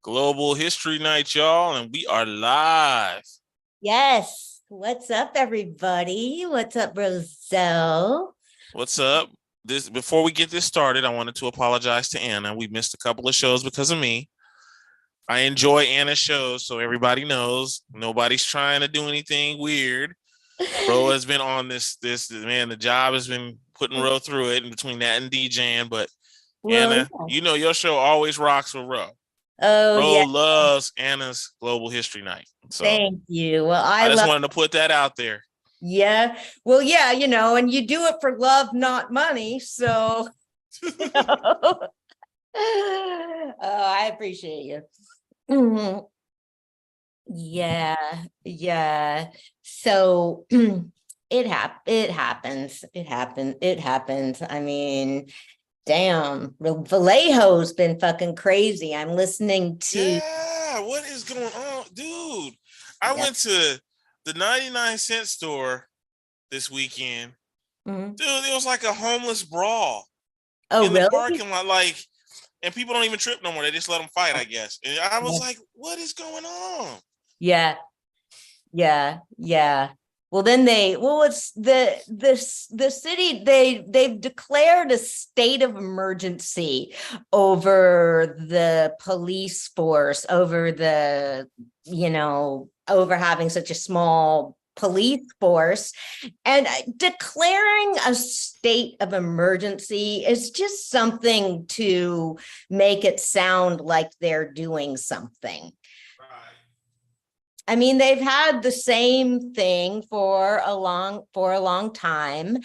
Global History Night, y'all, and we are live. Yes. What's up, everybody? What's up, Roselle? What's up? This before we get this started, I wanted to apologize to Anna. We missed a couple of shows because of me. I enjoy Anna's shows, so everybody knows nobody's trying to do anything weird. Ro has been on this man. The job has been putting Ro through it, in between that and DJing. But Well, Anna, yeah. you know your show always rocks with Ro. Oh, Ro yeah. loves Anna's Global History Night, so Thank you. Well, I I just love, wanted to put that out there. yeah. Well, yeah, and you do it for love, not money. So, oh, I appreciate you. Mhm. Yeah. Yeah. So, it happens. It happens. I mean, damn, Vallejo's been fucking crazy. I'm listening to, Yeah, what is going on, dude? I yeah. went to the 99-cent store this weekend. Mhm. Dude, it was like a homeless brawl Oh, in the really? parking lot, and people don't even trip no more. They just let them fight, I guess. And I was like, what is going on? Yeah, yeah, yeah. Well, then it's the city, they've declared a state of emergency over the police force, over having such a small police force. And declaring a state of emergency is just something to make it sound like they're doing something. Right. I mean, they've had the same thing for a long time.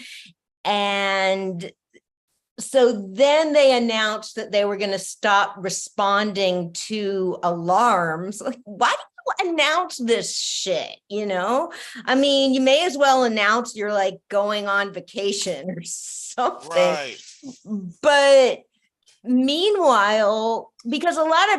And so then they announced that they were going to stop responding to alarms. Like, why do you announce this shit? I mean, you may as well announce you're like going on vacation or something. Right. But meanwhile, because a lot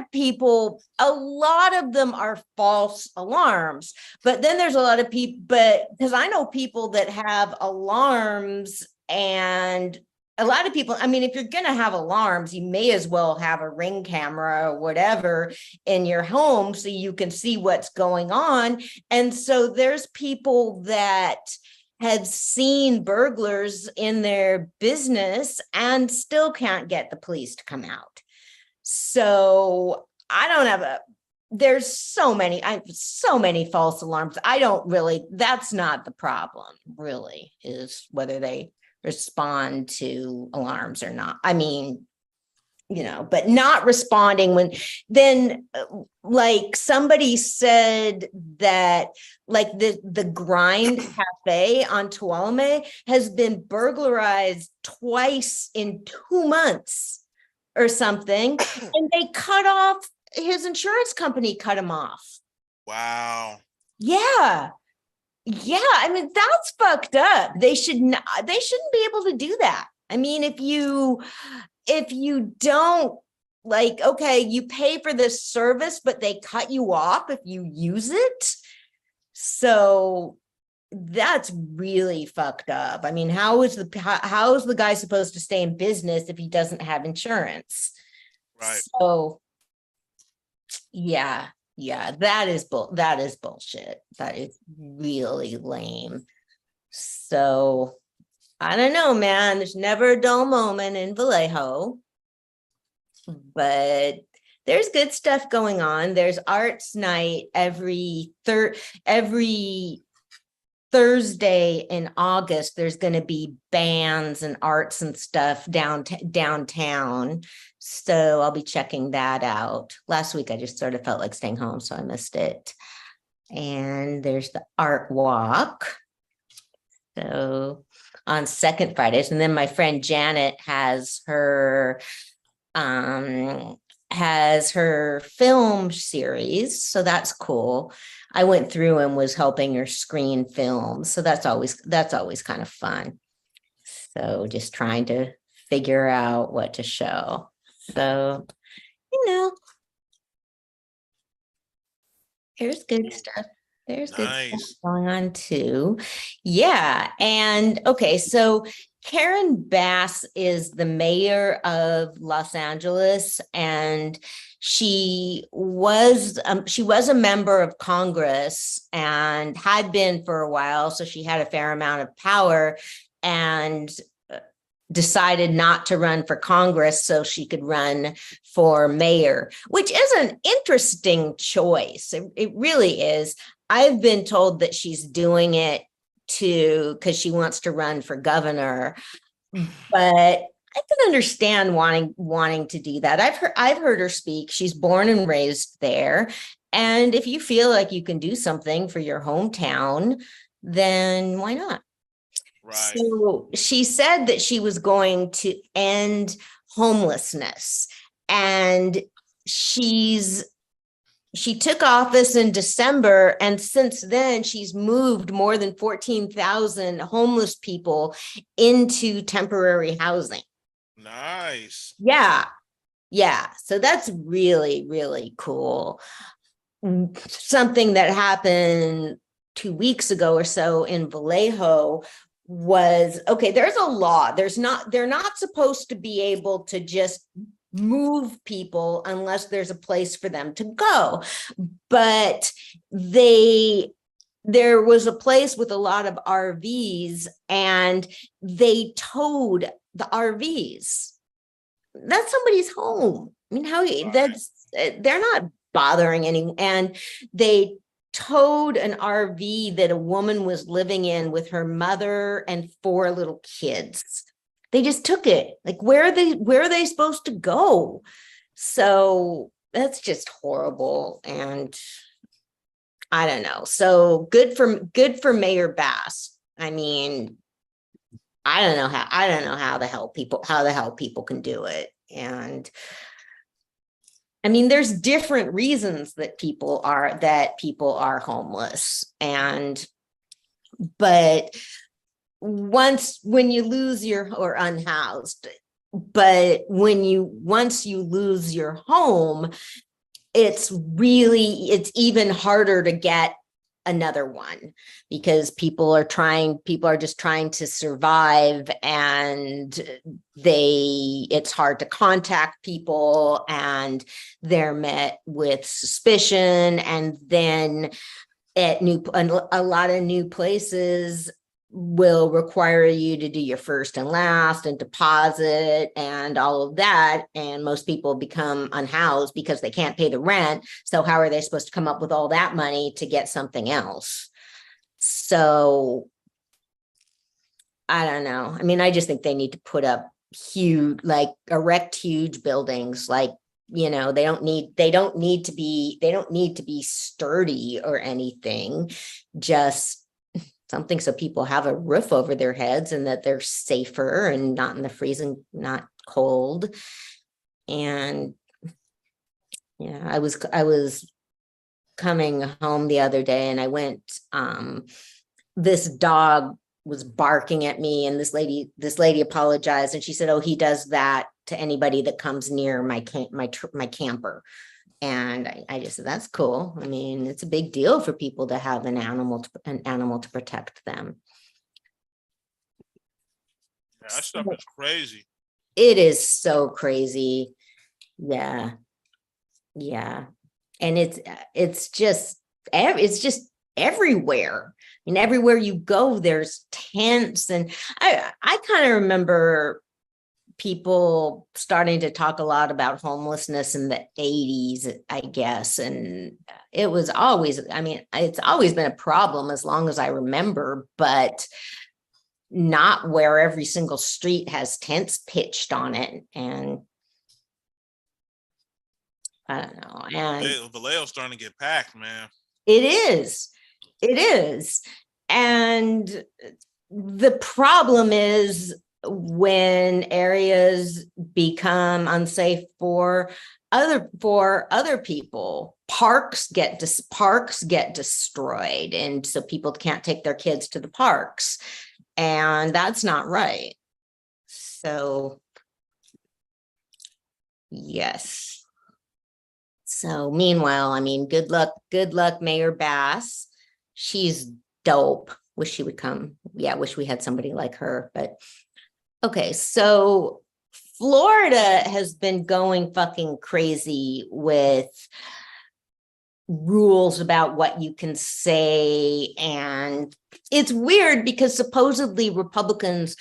of them are false alarms, but then there's a lot of people, but because I know people that have alarms, and a lot of people, I mean, if you're going to have alarms, you may as well have a Ring camera or whatever in your home so you can see what's going on. And so there's people that had seen burglars in their business and still can't get the police to come out. So I don't have there's so many false alarms. That's not the problem, really, is whether they respond to alarms or not. I mean, but not responding when then like somebody said that like the Grind Cafe on Tuolumne has been burglarized twice in 2 months or something, and they cut off his insurance company, cut him off. Wow. Yeah. Yeah, I mean, that's fucked up. They shouldn't be able to do that. I mean, if you don't, like, okay, you pay for this service, but they cut you off if you use it. So that's really fucked up. I mean, how is the guy supposed to stay in business if he doesn't have insurance? Right. So yeah, that is bullshit. That is really lame. So I don't know, man. There's never a dull moment in Vallejo, but there's good stuff going on. There's arts night every Thursday in August. There's going to be bands and arts and stuff downtown. So I'll be checking that out. Last week I just sort of felt like staying home, so I missed it. And there's the art walk. So on second Fridays, and then my friend Janet has her film series, so that's cool. I went through and was helping her screen films, so that's always kind of fun. So just trying to figure out what to show. So, you know, there's good stuff. There's good stuff Nice. going on too. Yeah. And okay, so Karen Bass is the mayor of Los Angeles, and she was a member of Congress and had been for a while, so she had a fair amount of power, and decided not to run for Congress so she could run for mayor, which is an interesting choice. It really is. I've been told that she's doing it because she wants to run for governor, but I can understand wanting to do that. I've heard her speak. She's born and raised there, and if you feel like you can do something for your hometown, then why not? Right. So she said that she was going to end homelessness, and she took office in December, and since then she's moved more than 14,000 homeless people into temporary housing. Nice. Yeah. Yeah. So that's really, really cool. Something that happened 2 weeks ago or so in Vallejo was, okay, there's a law. They're not supposed to be able to just move people unless there's a place for them to go. But there was a place with a lot of RVs, and they towed the RVs. That's somebody's home. I mean, they're not bothering anyone. And they towed an RV that a woman was living in with her mother and 4 little kids. They just took it. Like, where are they supposed to go? So that's just horrible. And I don't know. So good for Mayor Bass. I mean, I don't know how the hell people can do it. And I mean, there's different reasons that people are homeless. But when you lose or unhoused, but once you lose your home, it's even harder to get another one, because people are just trying to survive, and it's hard to contact people, and they're met with suspicion. And then a lot of new places will require you to do your first and last and deposit and all of that. And most people become unhoused because they can't pay the rent. So how are they supposed to come up with all that money to get something else? So I don't know. I mean, I just think they need to put up erect huge buildings. Like, they don't need to be sturdy or anything, just something so people have a roof over their heads and that they're safer and not in the freezing, not cold. And yeah, I was coming home the other day, and I went, this dog was barking at me, and this lady apologized, and she said, "Oh, he does that to anybody that comes near my camper." And I just said, that's cool. I mean, it's a big deal for people to have an animal to protect them. Yeah, that stuff is crazy. It is so crazy. Yeah. Yeah. And it's just everywhere. I mean, everywhere you go, there's tents. And I kind of remember people starting to talk a lot about homelessness in the 80s, I guess. And it was always, I mean, it's always been a problem as long as I remember, but not where every single street has tents pitched on it. And I don't know. And Vallejo's starting to get packed, man. It is. And the problem is, when areas become unsafe for other people, parks get destroyed, and so people can't take their kids to the parks, and that's not right. So yes. So meanwhile, I mean, good luck, Mayor Bass. She's dope. Wish she would come. Yeah, wish we had somebody like her, but Okay, so Florida has been going fucking crazy with rules about what you can say. And it's weird because supposedly Republicans,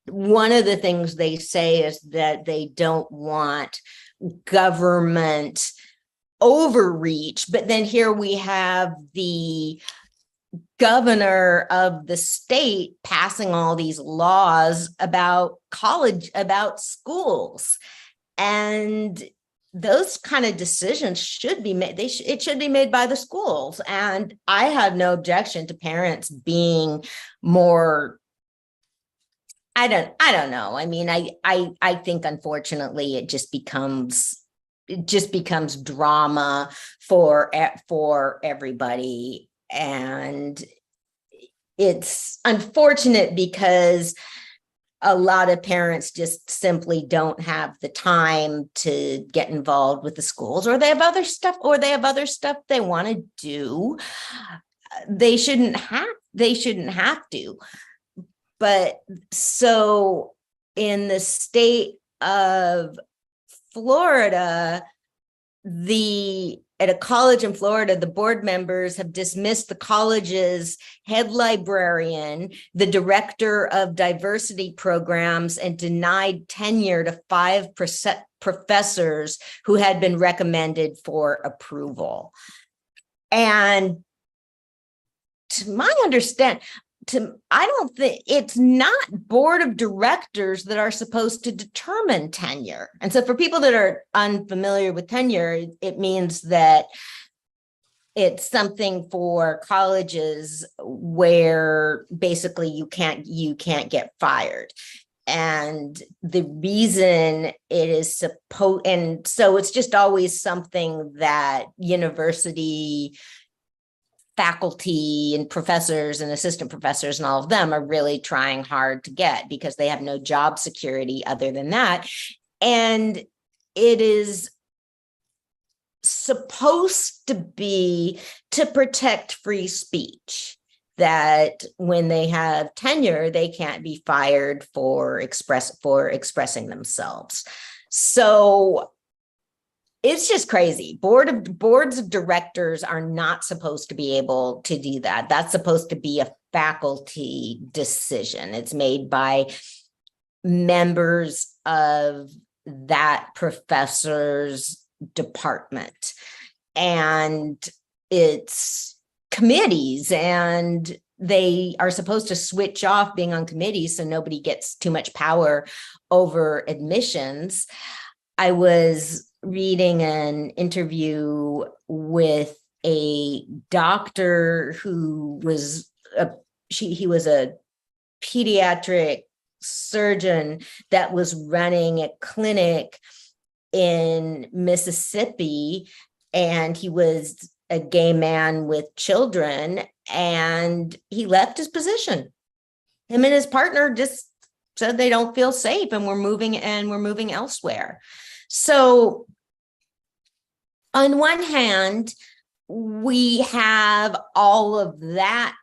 one of the things they say is that they don't want government overreach. But then here we have the governor of the state passing all these laws about college, about schools. And those kind of decisions should be made. It should be made by the schools. And I have no objection to parents being more. I don't know. I mean, I think unfortunately it just becomes drama for everybody. And it's unfortunate because a lot of parents just simply don't have the time to get involved with the schools, or they have other stuff they want to do. They shouldn't have to. But so in the state of Florida, at a college in Florida, the board members have dismissed the college's head librarian, the director of diversity programs, and denied tenure to 5 professors who had been recommended for approval. And to my understanding, I don't think it's not board of directors that are supposed to determine tenure. And so for people that are unfamiliar with tenure, it means that it's something for colleges where basically you can't get fired. And the reason it is and so it's just always something that university faculty and professors and assistant professors and all of them are really trying hard to get, because they have no job security other than that. And it is supposed to be to protect free speech, that when they have tenure, they can't be fired for expressing themselves. So it's just crazy. Boards of directors are not supposed to be able to do that. That's supposed to be a faculty decision. It's made by members of that professor's department. And it's committees, and they are supposed to switch off being on committees so nobody gets too much power over admissions. I was reading an interview with a doctor who was he was a pediatric surgeon that was running a clinic in Mississippi, and he was a gay man with children, and he left his position. Him and his partner just said they don't feel safe, and we're moving elsewhere. So on one hand, we have all of that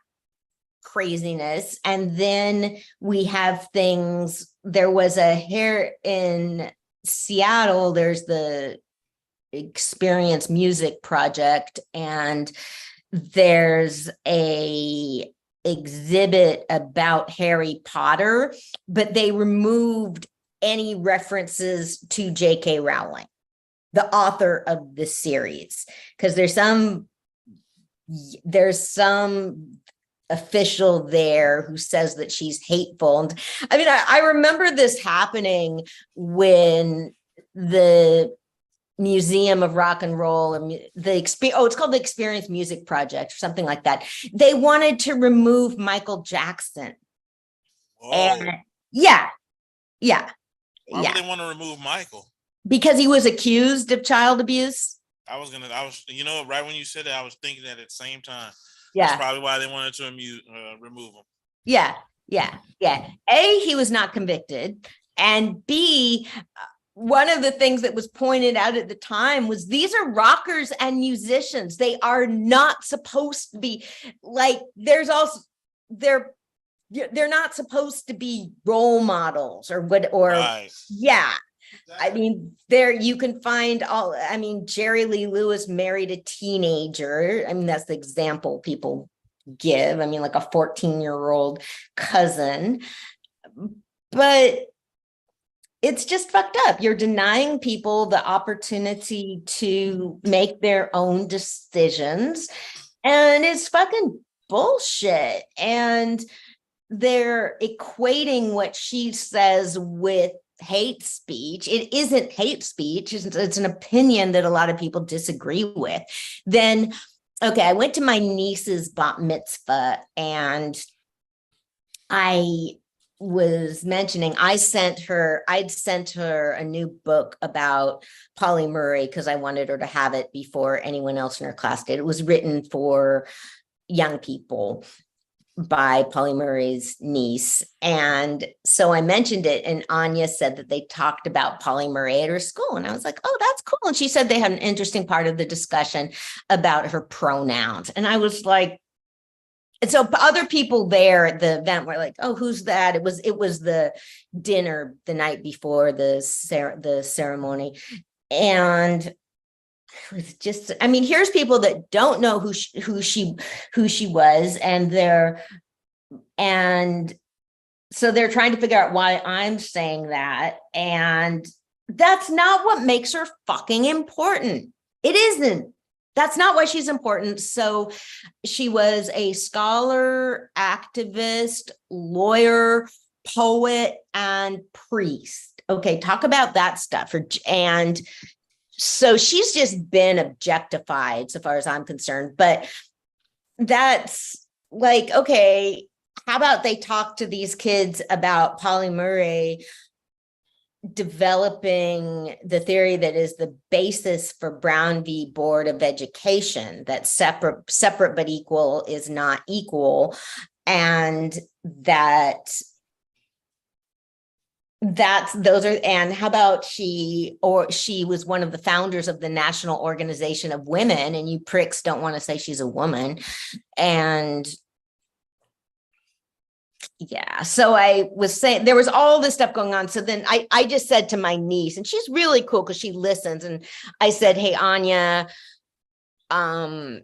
craziness, and then we have things. There was here in Seattle, there's the Experience Music Project, and there's a exhibit about Harry Potter, but they removed any references to J.K. Rowling, the author of the series, because there's some official there who says that she's hateful. And I mean, I remember this happening when the Museum of Rock and Roll and it's called the Experience Music Project or something like that. They wanted to remove Michael Jackson. Whoa. And yeah. Why would they want to remove Michael? Because he was accused of child abuse. I was, right when you said that, I was thinking that at the same time. Yeah. That's probably why they wanted to remove him. Yeah. A, he was not convicted. And B, one of the things that was pointed out at the time was these are rockers and musicians. They are not supposed to be like, they're they're not supposed to be role models or what, or Right. yeah. I mean, there you can find all, I mean, Jerry Lee Lewis married a teenager. I mean, that's the example people give. I mean, like a 14-year-old cousin. But it's just fucked up. You're denying people the opportunity to make their own decisions. And it's fucking bullshit. And they're equating what she says with hate speech. It isn't hate speech. It's an opinion that a lot of people disagree with. Then, okay, I went to my niece's bat mitzvah, and I was mentioning I'd sent her a new book about Polly Murray because I wanted her to have it before anyone else in her class did. It was written for young people by Polly Murray's niece. And so I mentioned it, and Anya said that they talked about Polly Murray at her school. And I was like, oh, that's cool. And she said they had an interesting part of the discussion about her pronouns. And I was like, and so other people there at the event were like, oh, who's that? It was the dinner the night before the ceremony. And it was just, I mean, here's people that don't know who she was, and so they're trying to figure out why I'm saying that. And that's not what makes her fucking important. It isn't. That's not why she's important. So she was a scholar, activist, lawyer, poet, and priest. Okay, talk about that stuff. And so she's just been objectified so far as I'm concerned. But that's like, okay, how about they talk to these kids about Polly Murray developing the theory that is the basis for Brown v. Board of Education, that separate but equal is not equal, and that's those are, and how about she was one of the founders of the National Organization of Women, and you pricks don't want to say she's a woman. And yeah, so I was saying there was all this stuff going on. So then I just said to my niece, and she's really cool because she listens, and I said, hey, Anya, I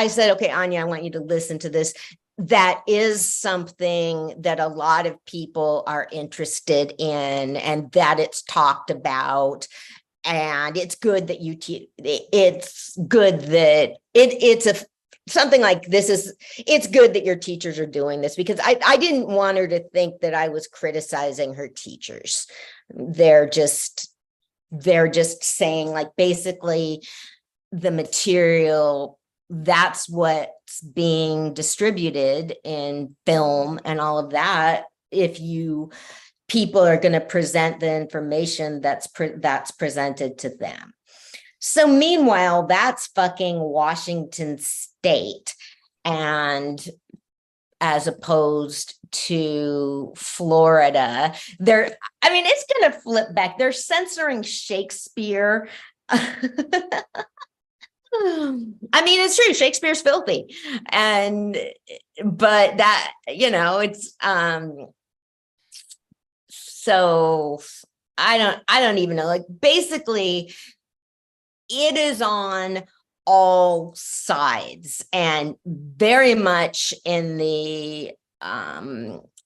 said, okay, Anya, I want you to listen to this. That is something that a lot of people are interested in, and that it's talked about. And it's good that it's good that it's a something like this is, it's good that your teachers are doing this, because I didn't want her to think that I was criticizing her teachers. They're just saying, like, basically the material, that's what's being distributed in film and all of that. If people are going to present the information that's presented to them. So meanwhile, that's fucking Washington State, and as opposed to Florida, it's going to flip back. They're censoring Shakespeare. I mean, it's true. Shakespeare's filthy. But that, it's, so I don't even know, like, basically it is on all sides, and very much in the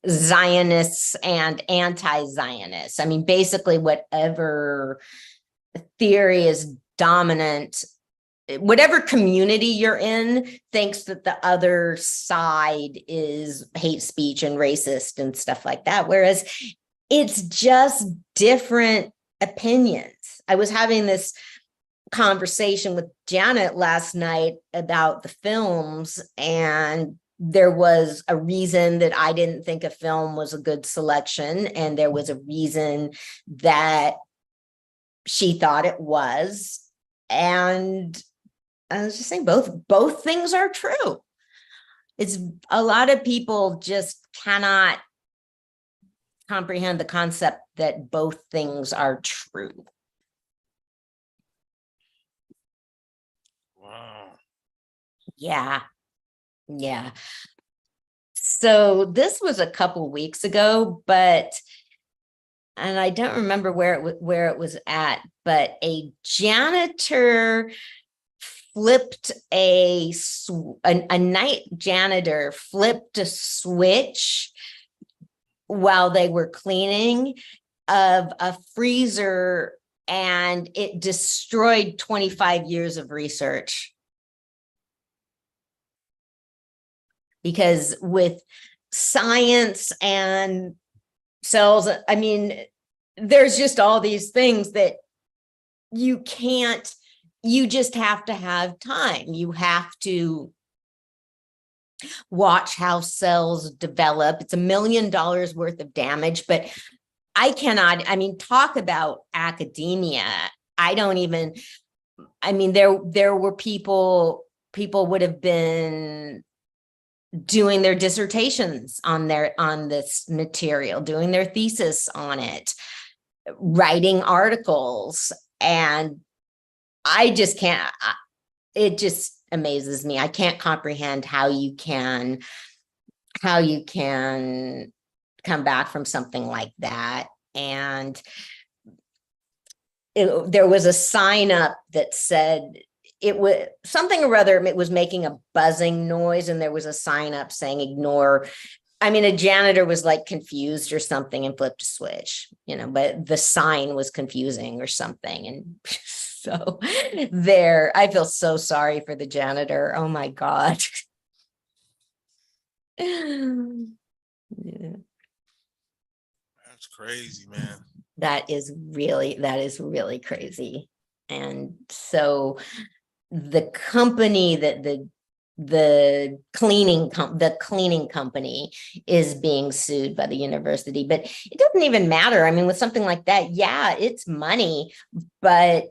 Zionists and anti-Zionists. I mean, basically whatever theory is dominant, whatever community you're in thinks that the other side is hate speech and racist and stuff like that. Whereas it's just different opinions. I was having this conversation with Janet last night about the films, and there was a reason that I didn't think a film was a good selection, and there was a reason that she thought it was. And I was just saying both things are true. It's a lot of people just cannot comprehend the concept that both things are true. Wow. Yeah. So this was a couple weeks ago, and I don't remember where it was at, but a janitor flipped a night janitor flipped a switch while they were cleaning of a freezer, and it destroyed 25 years of research. Because with science and cells, I mean, there's just all these things that you just have to have time. You have to watch how cells develop. It's $1 million worth of damage, but I mean, talk about academia. There were people would have been doing their dissertations on this material, doing their thesis on it, writing articles, and I just can't, it just amazes me. I can't comprehend how you can come back from something like that. And there was a sign up that said it was something or other, it was making a buzzing noise, and there was a sign up saying ignore. I mean, a janitor was like confused or something and flipped a switch, but the sign was confusing or something. And so I feel so sorry for the janitor. Oh my God. That's crazy, man. That is really crazy. And so the company that the cleaning company is being sued by the university, but it doesn't even matter. I mean, with something like that, yeah, it's money, but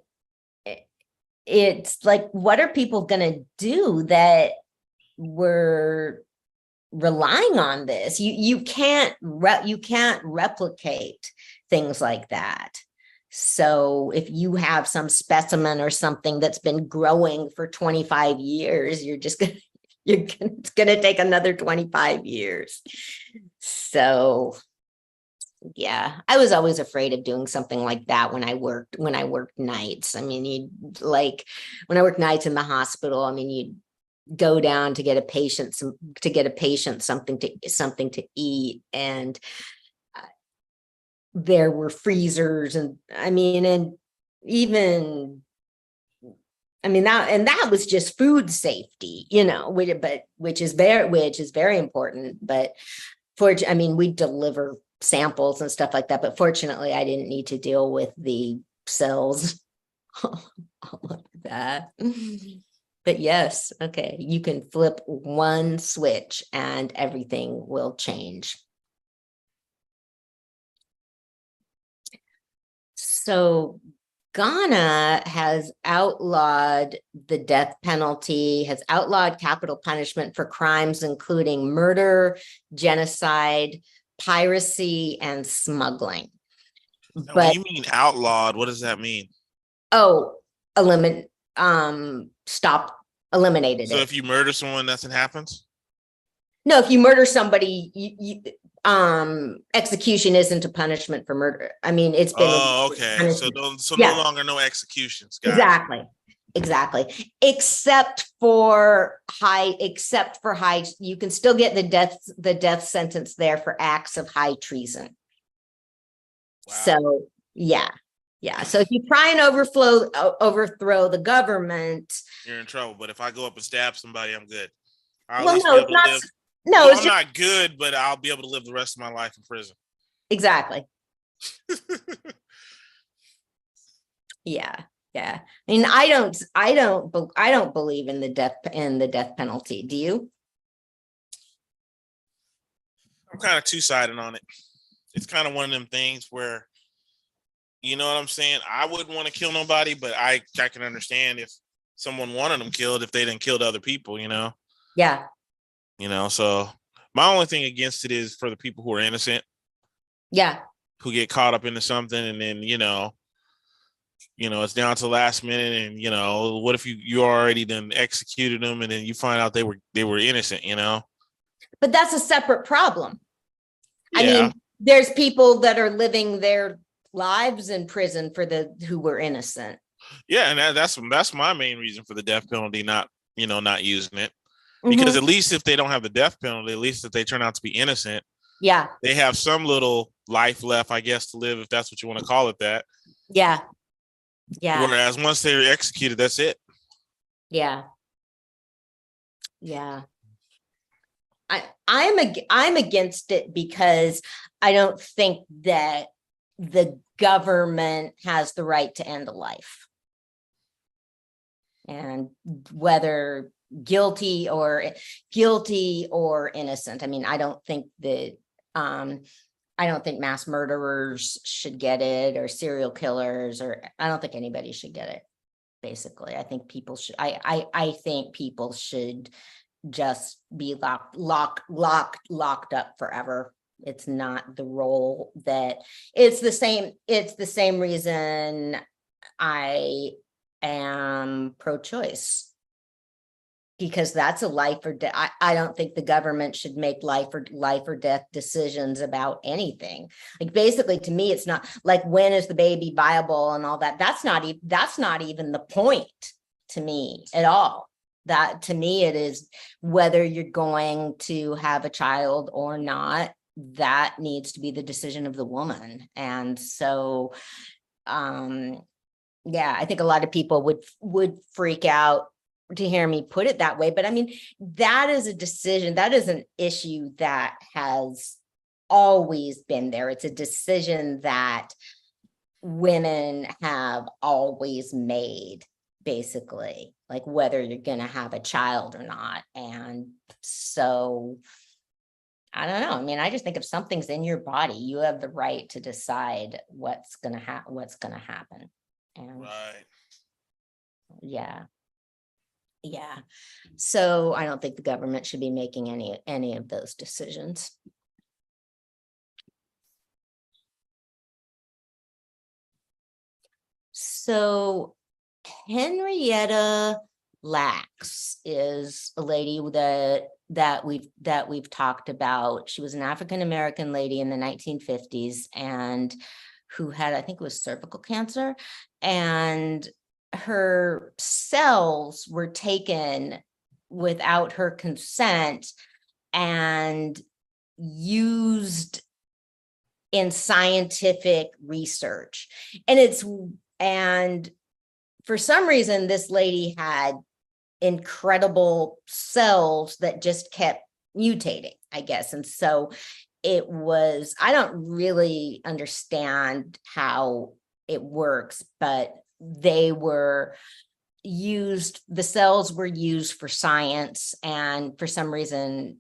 it's like, what are people going to do that were relying on this? You can't replicate things like that. So if you have some specimen or something that's been growing for 25 years, it's going to take another 25 years. So yeah, I was always afraid of doing something like that when I worked nights. I mean, when I worked nights in the hospital, I mean, you'd go down to get a patient something to eat, and there were freezers, and that was just food safety, which is very important. But we deliver samples and stuff like that, but fortunately I didn't need to deal with the cells, all of that. But yes, okay, you can flip one switch and everything will change. So Ghana has outlawed the death penalty, has outlawed capital punishment for crimes including murder, genocide, piracy, and smuggling. But when you mean outlawed, what does that mean? Eliminated so it. If you murder someone, nothing happens? No, if you murder somebody, execution isn't a punishment for murder. I mean, it's been okay. Punishment. So no longer no executions. Exactly. Except for high, you can still get the death sentence there for acts of high treason. Wow. So yeah. So if you try and overthrow the government, you're in trouble. But if I go up and stab somebody, I'm good. I'm not good, but I'll be able to live the rest of my life in prison. Exactly. Yeah. I mean, I don't believe in the death penalty. Do you? I'm kind of two-sided on it. It's kind of one of them things where, you know what I'm saying? I wouldn't want to kill nobody, but I can understand if someone wanted them killed, if they didn't kill other people, Yeah. So my only thing against it is for the people who are innocent. Yeah. Who get caught up into something, and then, it's down to the last minute, and, what if you already then executed them and then you find out they were innocent, But that's a separate problem. I Yeah. mean, there's people that are living their lives in prison for who were innocent. Yeah, and that's my main reason for the death penalty, not not using it. Because Mhm. at least if they don't have the death penalty, at least if they turn out to be innocent, Yeah. they have some little life left, I guess, to live, if that's what you want to call it that. Yeah. Yeah. Whereas once they're executed, that's it. Yeah. Yeah. I'm against it because I don't think that the government has the right to end a life. And whether guilty or innocent. I mean, I don't think mass murderers should get it, or serial killers, or I don't think anybody should get it. Basically, I think people should. I think people should just be locked up forever. It's not the role that it's the same reason I am pro-choice, because that's a life or death. I don't think the government should make life or death decisions about anything. Like, basically, to me, it's not like, when is the baby viable and all that. That's not even the point to me at all. That, to me, it is whether you're going to have a child or not. That needs to be the decision of the woman. And so, yeah, I think a lot of people would freak out to hear me put it that way. But I mean, that is a decision. That is an issue that has always been there. It's a decision that women have always made, basically, like whether you're going to have a child or not. And so, I don't know. I mean, I just think if something's in your body, you have the right to decide what's going to happen. And right. Yeah. So I don't think the government should be making any of those decisions. So Henrietta Lacks is a lady that we've talked about. She was an African American lady in the 1950s, and who had, I think it was cervical cancer, and her cells were taken without her consent and used in scientific research. And for some reason, this lady had incredible cells that just kept mutating, I guess. And so I don't really understand how it works, but the cells were used for science, and for some reason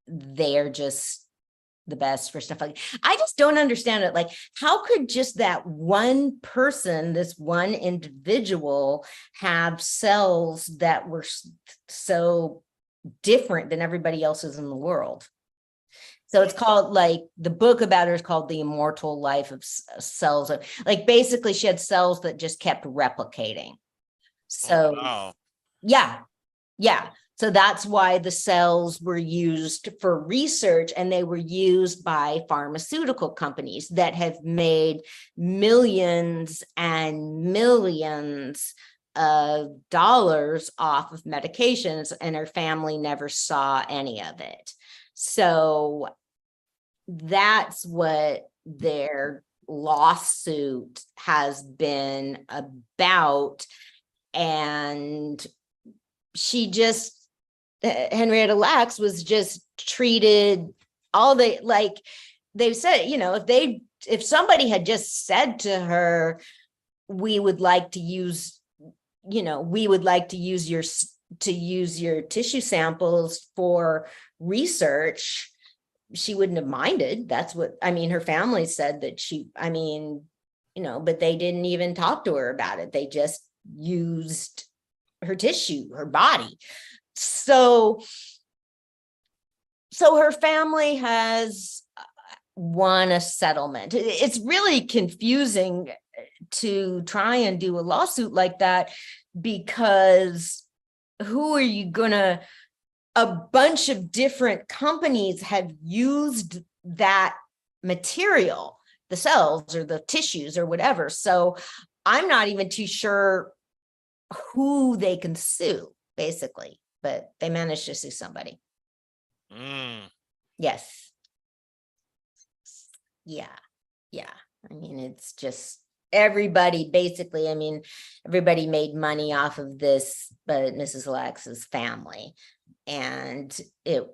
they're just the best for stuff like, I just don't understand it. Like, how could just that one person, this one individual, have cells that were so different than everybody else's in the world? So it's called, like, the book about her is called The Immortal Life of Cells. Like, basically, she had cells that just kept replicating. So, wow. Yeah. So that's why the cells were used for research, and they were used by pharmaceutical companies that have made millions and millions of dollars off of medications, and her family never saw any of it. So that's what their lawsuit has been about. And Henrietta Lacks was just treated they've said, if somebody had just said to her, we would like to use your tissue samples for research, she wouldn't have minded. That's what, I mean, her family said that but they didn't even talk to her about it. They just used her tissue, her body. So her family has won a settlement. It's really confusing to try and do a lawsuit like that, because who are you gonna a bunch of different companies have used that material, the cells or the tissues or whatever. So I'm not even too sure who they can sue, basically, but they managed to sue somebody. Yes. Yeah. I mean, it's just everybody basically, I mean, everybody made money off of this, but Mrs. Lax's family. And it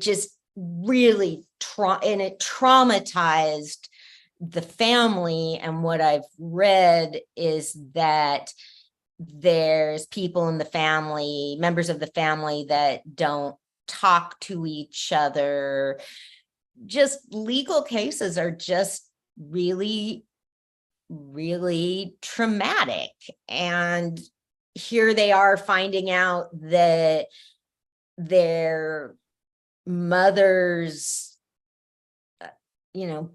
just really traumatized the family. And what I've read is that there's people in the family, members of the family, that don't talk to each other. Just legal cases are just really, really traumatic. And here they are finding out that their mother's, their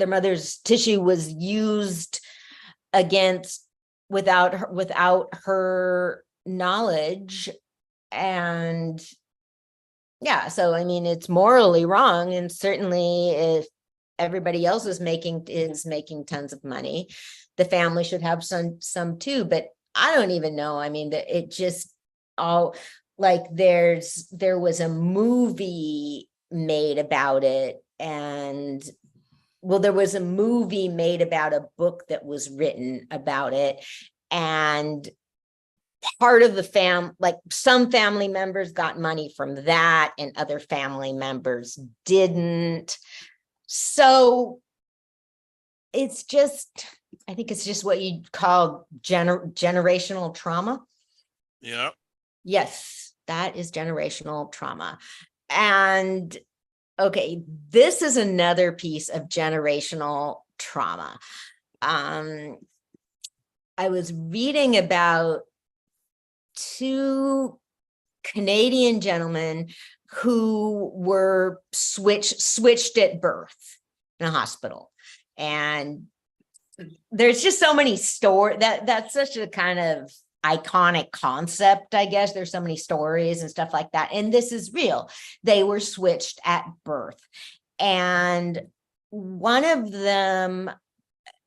mother's tissue was used without her knowledge. And yeah, so I mean, it's morally wrong. And certainly if everybody else is making tons of money, the family should have some too. But I don't even know. I mean, it just all, like, there was a movie made about it. And well, there was a movie made about a book that was written about it. And part of the like some family members got money from that and other family members didn't. So it's just, I think it's just what you call generational trauma. Yeah. Yes, that is generational trauma. And okay, this is another piece of generational trauma. I was reading about two Canadian gentlemen who were switched at birth in a hospital. And there's just so many that's such a kind of iconic concept, I guess. There's so many stories and stuff like that. And this is real. They were switched at birth. And one of them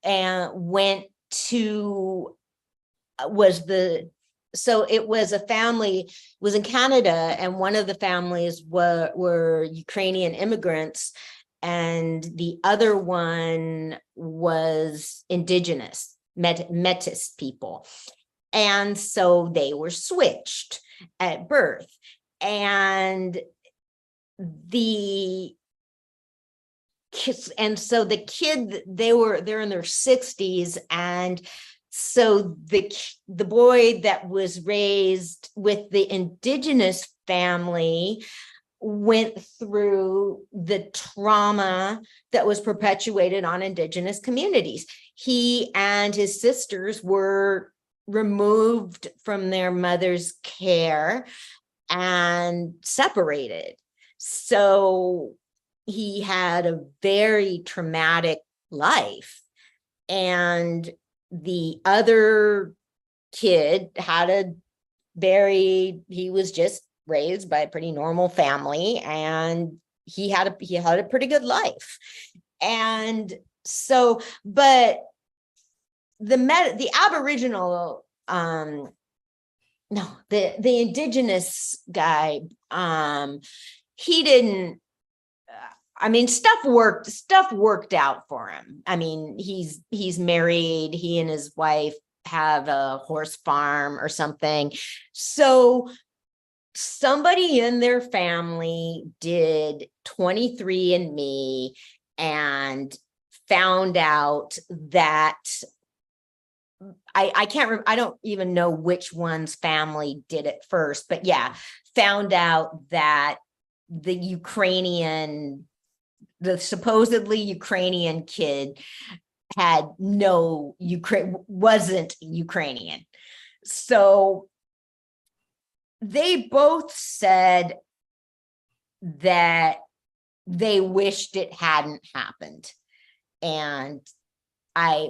went to so it was a family, was in Canada, and one of the families were Ukrainian immigrants, and the other one was indigenous, Metis people. And so they were switched at birth. And so the kid, they're in their 60s, and so the boy that was raised with the indigenous family went through the trauma that was perpetuated on indigenous communities. He and his sisters were removed from their mother's care and separated. So he had a very traumatic life. And the other kid he was just raised by a pretty normal family, and he had a pretty good life. And so, but the Aboriginal, the indigenous guy, he didn't, I mean, stuff worked out for him. I mean, he's married, he and his wife have a horse farm or something. So somebody in their family did 23andMe and found out that I can't remember, I don't even know which one's family did it first, but yeah, found out that the supposedly Ukrainian kid wasn't Ukrainian. So they both said that they wished it hadn't happened. And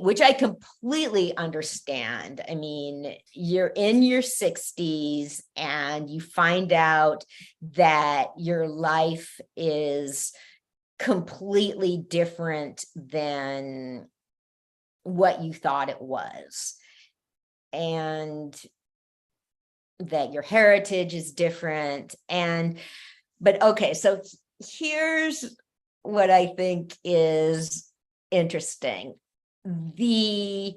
which I completely understand. I mean, you're in your 60s and you find out that your life is completely different than what you thought it was. And that your heritage is different. But okay, so here's what I think is interesting. The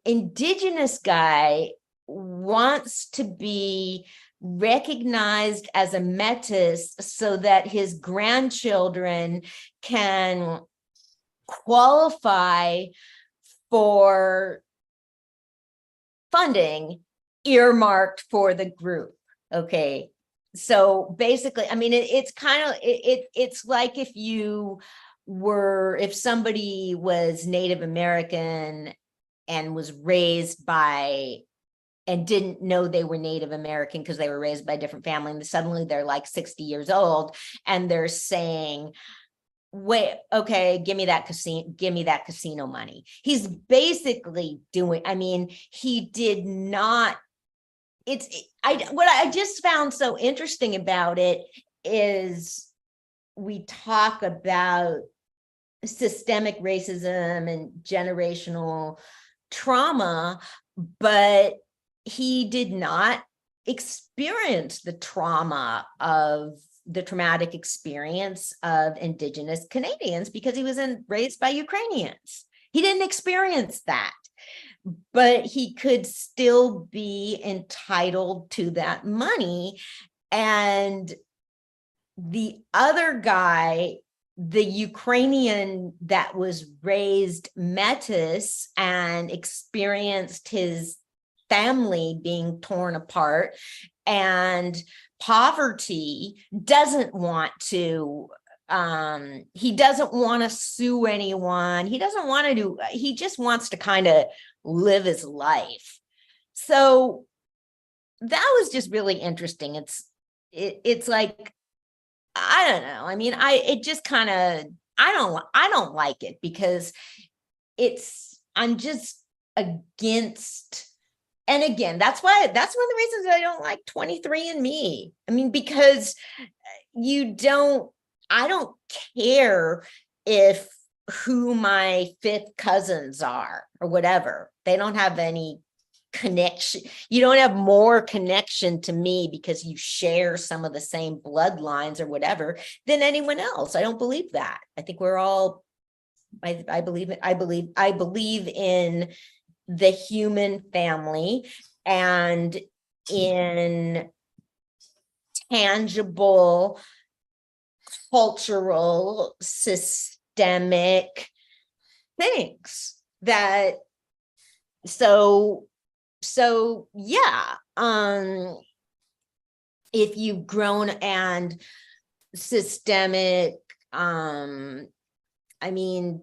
indigenous guy wants to be recognized as a metis so that his grandchildren can qualify for funding earmarked for the group. Okay. So basically, I mean, it's kind of, it's like if somebody was Native American and was raised by, and didn't know they were Native American because they were raised by a different family, and suddenly they're like 60 years old and they're saying, wait, okay, give me that casino money. He's basically doing, I mean, he did not, what I just found so interesting about it is we talk about systemic racism and generational trauma, but he did not experience the traumatic experience of Indigenous Canadians because he was raised by Ukrainians. He didn't experience that, but he could still be entitled to that money. And the other guy, the Ukrainian that was raised Metis and experienced his family being torn apart and poverty, doesn't want to he doesn't want to sue anyone. He doesn't want to do, he just wants to kind of live his life. So that was just really interesting. It's like, I don't know. I mean, it just kind of, I don't like it because I'm just against. And again, that's one of the reasons I don't like 23andMe. I mean, because I don't care if who my fifth cousins are or whatever. They don't have any connection. You don't have more connection to me because you share some of the same bloodlines or whatever than anyone else. I don't believe that. I think we're all, I believe in the human family and in tangible, cultural, systemic things that, so yeah, if you've grown and systemic, I mean,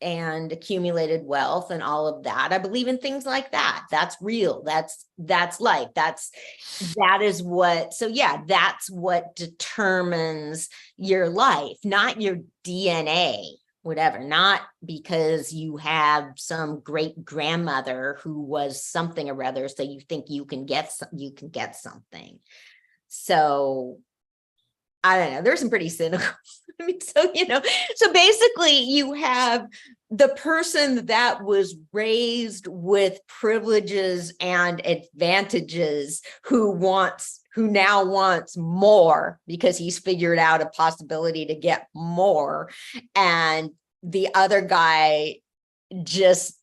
and accumulated wealth and all of that, I believe in things like that. That's real. That's life. That is what, so yeah, that's what determines your life, not your DNA, whatever, not because you have some great grandmother who was something or other, so you think you can get something. So I don't know, there's some pretty cynical. I mean, so, so basically you have the person that was raised with privileges and advantages who now wants more because he's figured out a possibility to get more. And the other guy just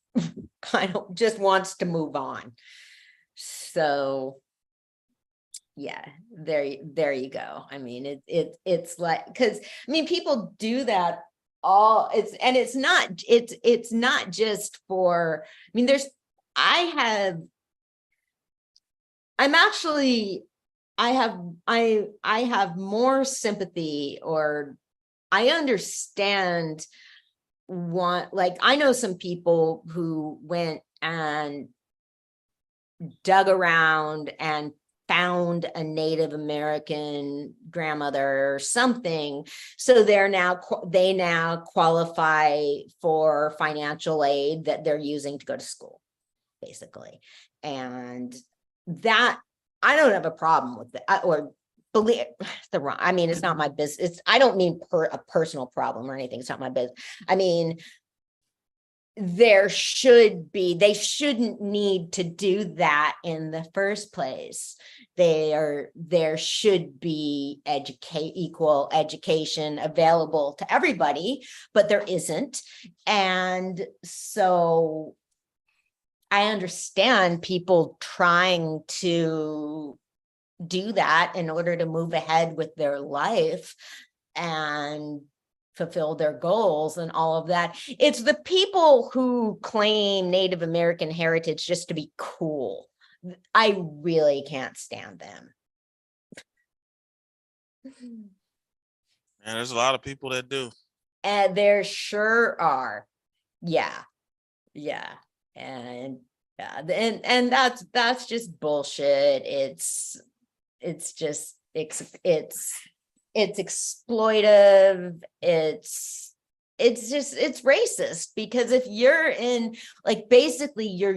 kind of just wants to move on. So yeah, there you go. I mean, it's like, because I mean, people do that all, it's not just for, I mean, I have more sympathy, or I understand like I know some people who went and dug around and found a Native American grandmother or something. So they now qualify for financial aid that they're using to go to school, basically. And that, I don't have a problem with that, or believe the wrong. I mean, it's not my business. I don't mean a personal problem or anything. It's not my business. I mean, they shouldn't need to do that in the first place. There should be equal education available to everybody, but there isn't. And so I understand people trying to do that in order to move ahead with their life and fulfill their goals and all of that. It's the people who claim Native American heritage just to be cool. I really can't stand them. And there's a lot of people that do. And there sure are. Yeah. And that's just bullshit. It's exploitive. It's racist, because if you're in, like, basically you're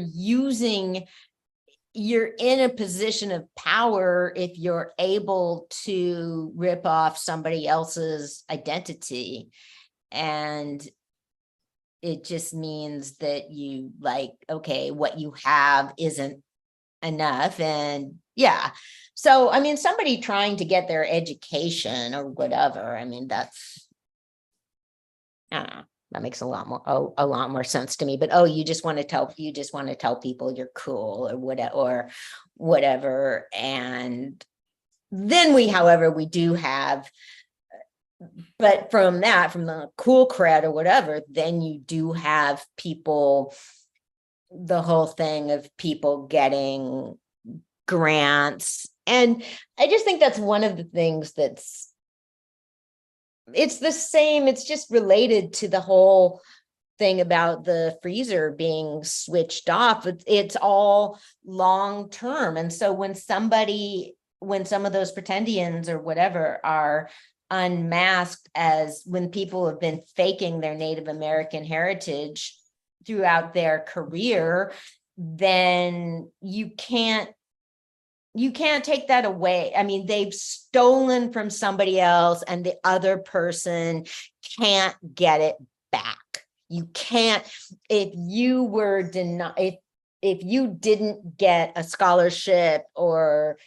in a position of power if you're able to rip off somebody else's identity. And it just means that you, like, okay, what you have isn't enough. And yeah, so I mean, somebody trying to get their education or whatever, I mean, that's, I don't know, that makes a lot more sense to me. But you just want to tell people you're cool or whatever. And then we do have, but from the cool cred or whatever, then you do have people, the whole thing of people getting grants. And I just think that's one of the things it's the same. It's just related to the whole thing about the freezer being switched off. It's all long term. And so when some of those pretendians or whatever are unmasked, as when people have been faking their Native American heritage throughout their career, then you can't take that away. I mean, they've stolen from somebody else and the other person can't get it back. You can't, if you were denied, if you didn't get a scholarship or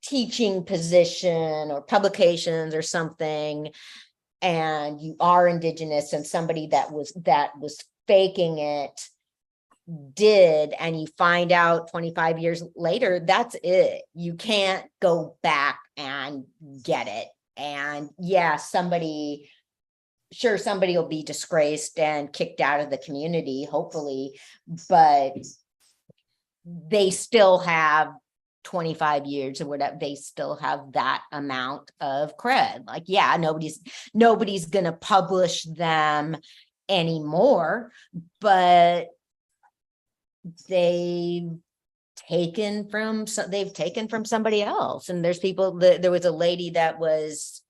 teaching position or publications or something, and you are Indigenous, and somebody that was faking it did, and you find out 25 years later, that's it. You can't go back and get it. And yeah, somebody will be disgraced and kicked out of the community, hopefully, but they still have 25 years or whatever. They still have that amount of cred. Like, yeah, nobody's gonna publish them anymore, but they've taken from somebody else. And there's people there was a lady that was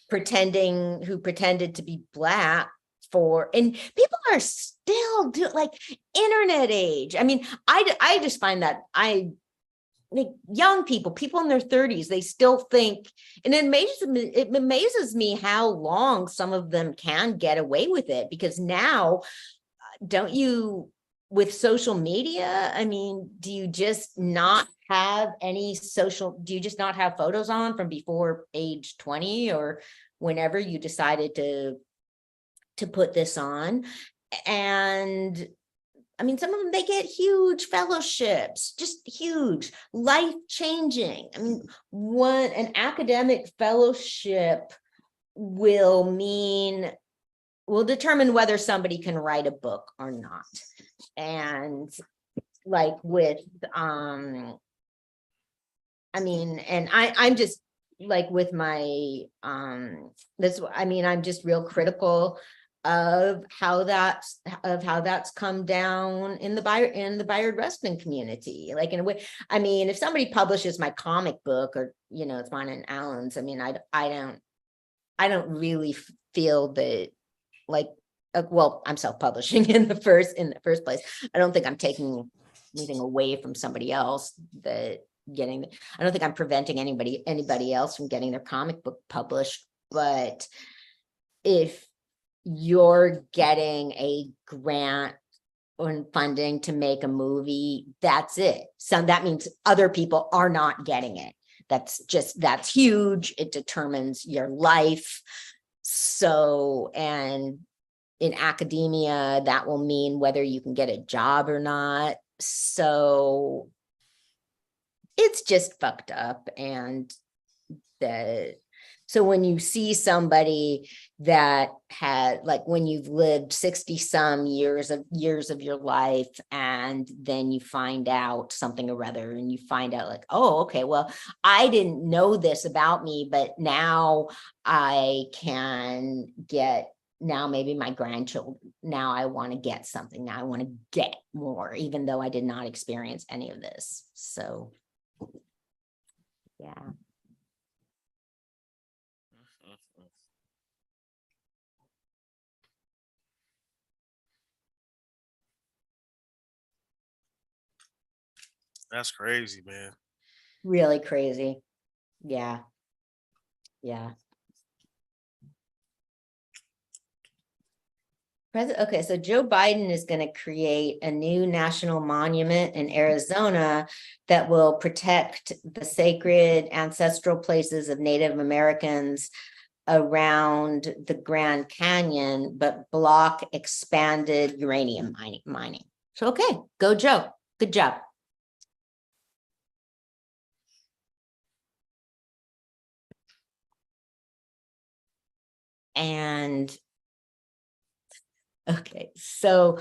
pretended to be Black and people are still like internet age. I mean, I just find that like young people in their 30s, they still think, and it amazes me how long some of them can get away with it, because now, don't you, with social media, I mean, do you just not have photos on from before age 20 or whenever you decided to put this on? And I mean, some of them, they get huge fellowships, just huge, life-changing. I mean, an academic fellowship will determine whether somebody can write a book or not. And like with, I mean, and I'm just like with my, I'm just real critical of how that's come down in the Bayard Rustin community. Like, in a way, I mean, if somebody publishes my comic book, or it's mine and Alan's, I mean, I don't really feel that, like, well, I'm self-publishing in the first place. I don't think I'm taking anything away from somebody else I don't think I'm preventing anybody else from getting their comic book published. But if you're getting a grant or funding to make a movie, that's it. So that means other people are not getting it. That's huge. It determines your life. So, and in academia, that will mean whether you can get a job or not. So it's just fucked up. And so when you see somebody that had, like, when you've lived 60 some years of your life, and then you find out something or other, and you find out, like, oh, okay, well, I didn't know this about me, but now I can get, now maybe my grandchildren, now I want to get something, now I want to get more, even though I did not experience any of this. So yeah. That's crazy, man. Really crazy. Yeah. Okay, so Joe Biden is going to create a new national monument in Arizona that will protect the sacred ancestral places of Native Americans around the Grand Canyon, but block expanded uranium mining. So, okay, go Joe. Good job. And okay, so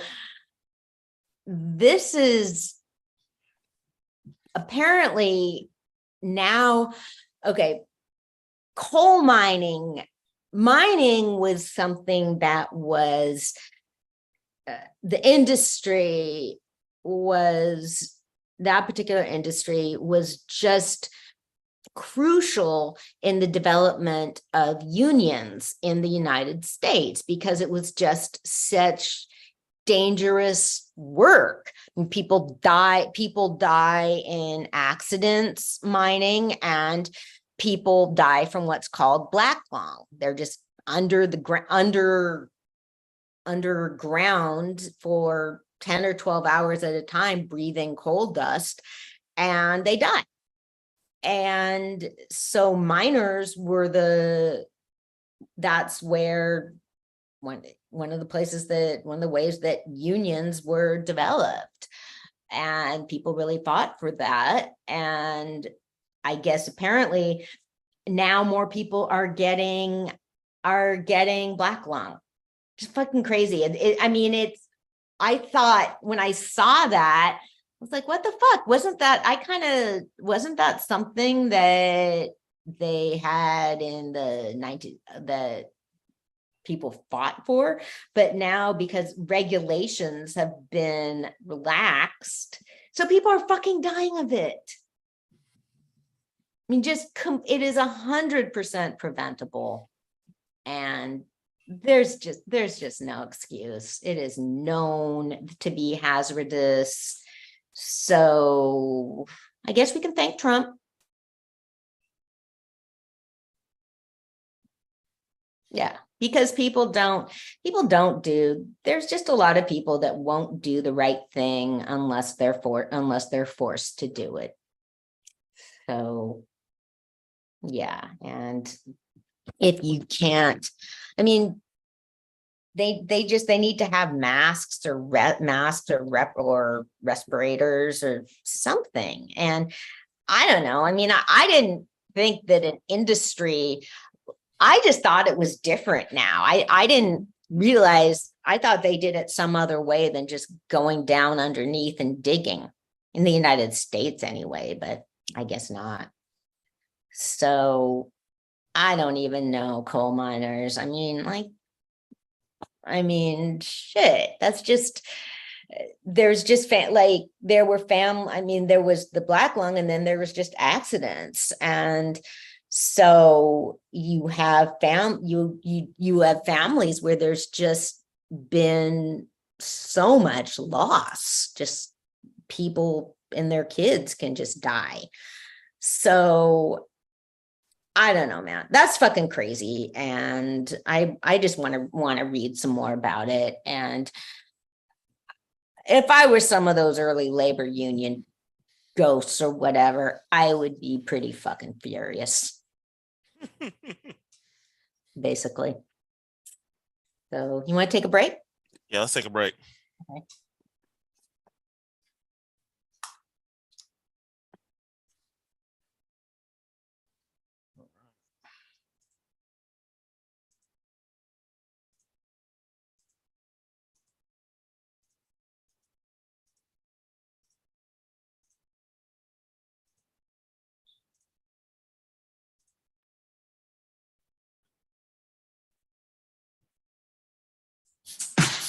this is apparently now, okay, coal mining was something that was, the industry was, that particular industry was just crucial in the development of unions in the United States, because it was just such dangerous work. And people die in accidents mining, and people die from what's called black lung. They're just underground for 10 or 12 hours at a time, breathing coal dust, and they die. And so miners were that's where one of the ways that unions were developed, and people really fought for that. And I guess apparently now more people are getting black lung. Just fucking crazy. I mean, I thought when I saw that, I was like, what the fuck? Wasn't that something that they had in the 90s that people fought for? But now, because regulations have been relaxed, so people are fucking dying of it. I mean, it is 100% preventable, and there's just no excuse. It is known to be hazardous. So I guess we can thank Trump. Yeah, because there's just a lot of people that won't do the right thing unless they're forced to do it. So yeah, and if you can't, I mean, they need to have masks or respirators or something. And I don't know. I mean, I didn't think that an industry, I just thought it was different now. I didn't realize, I thought they did it some other way than just going down underneath and digging in the United States anyway, but I guess not. So I don't even know coal miners. I mean, like, I mean, shit, that's just, there's just like there were I mean, there was the black lung and then there was just accidents. And so you have you have families where there's just been so much loss, just people and their kids can just die. So I don't know, man. That's fucking crazy. And I just want to read some more about it. And if I were some of those early labor union ghosts or whatever, I would be pretty fucking furious. Basically. So you want to take a break? Yeah, let's take a break. Okay.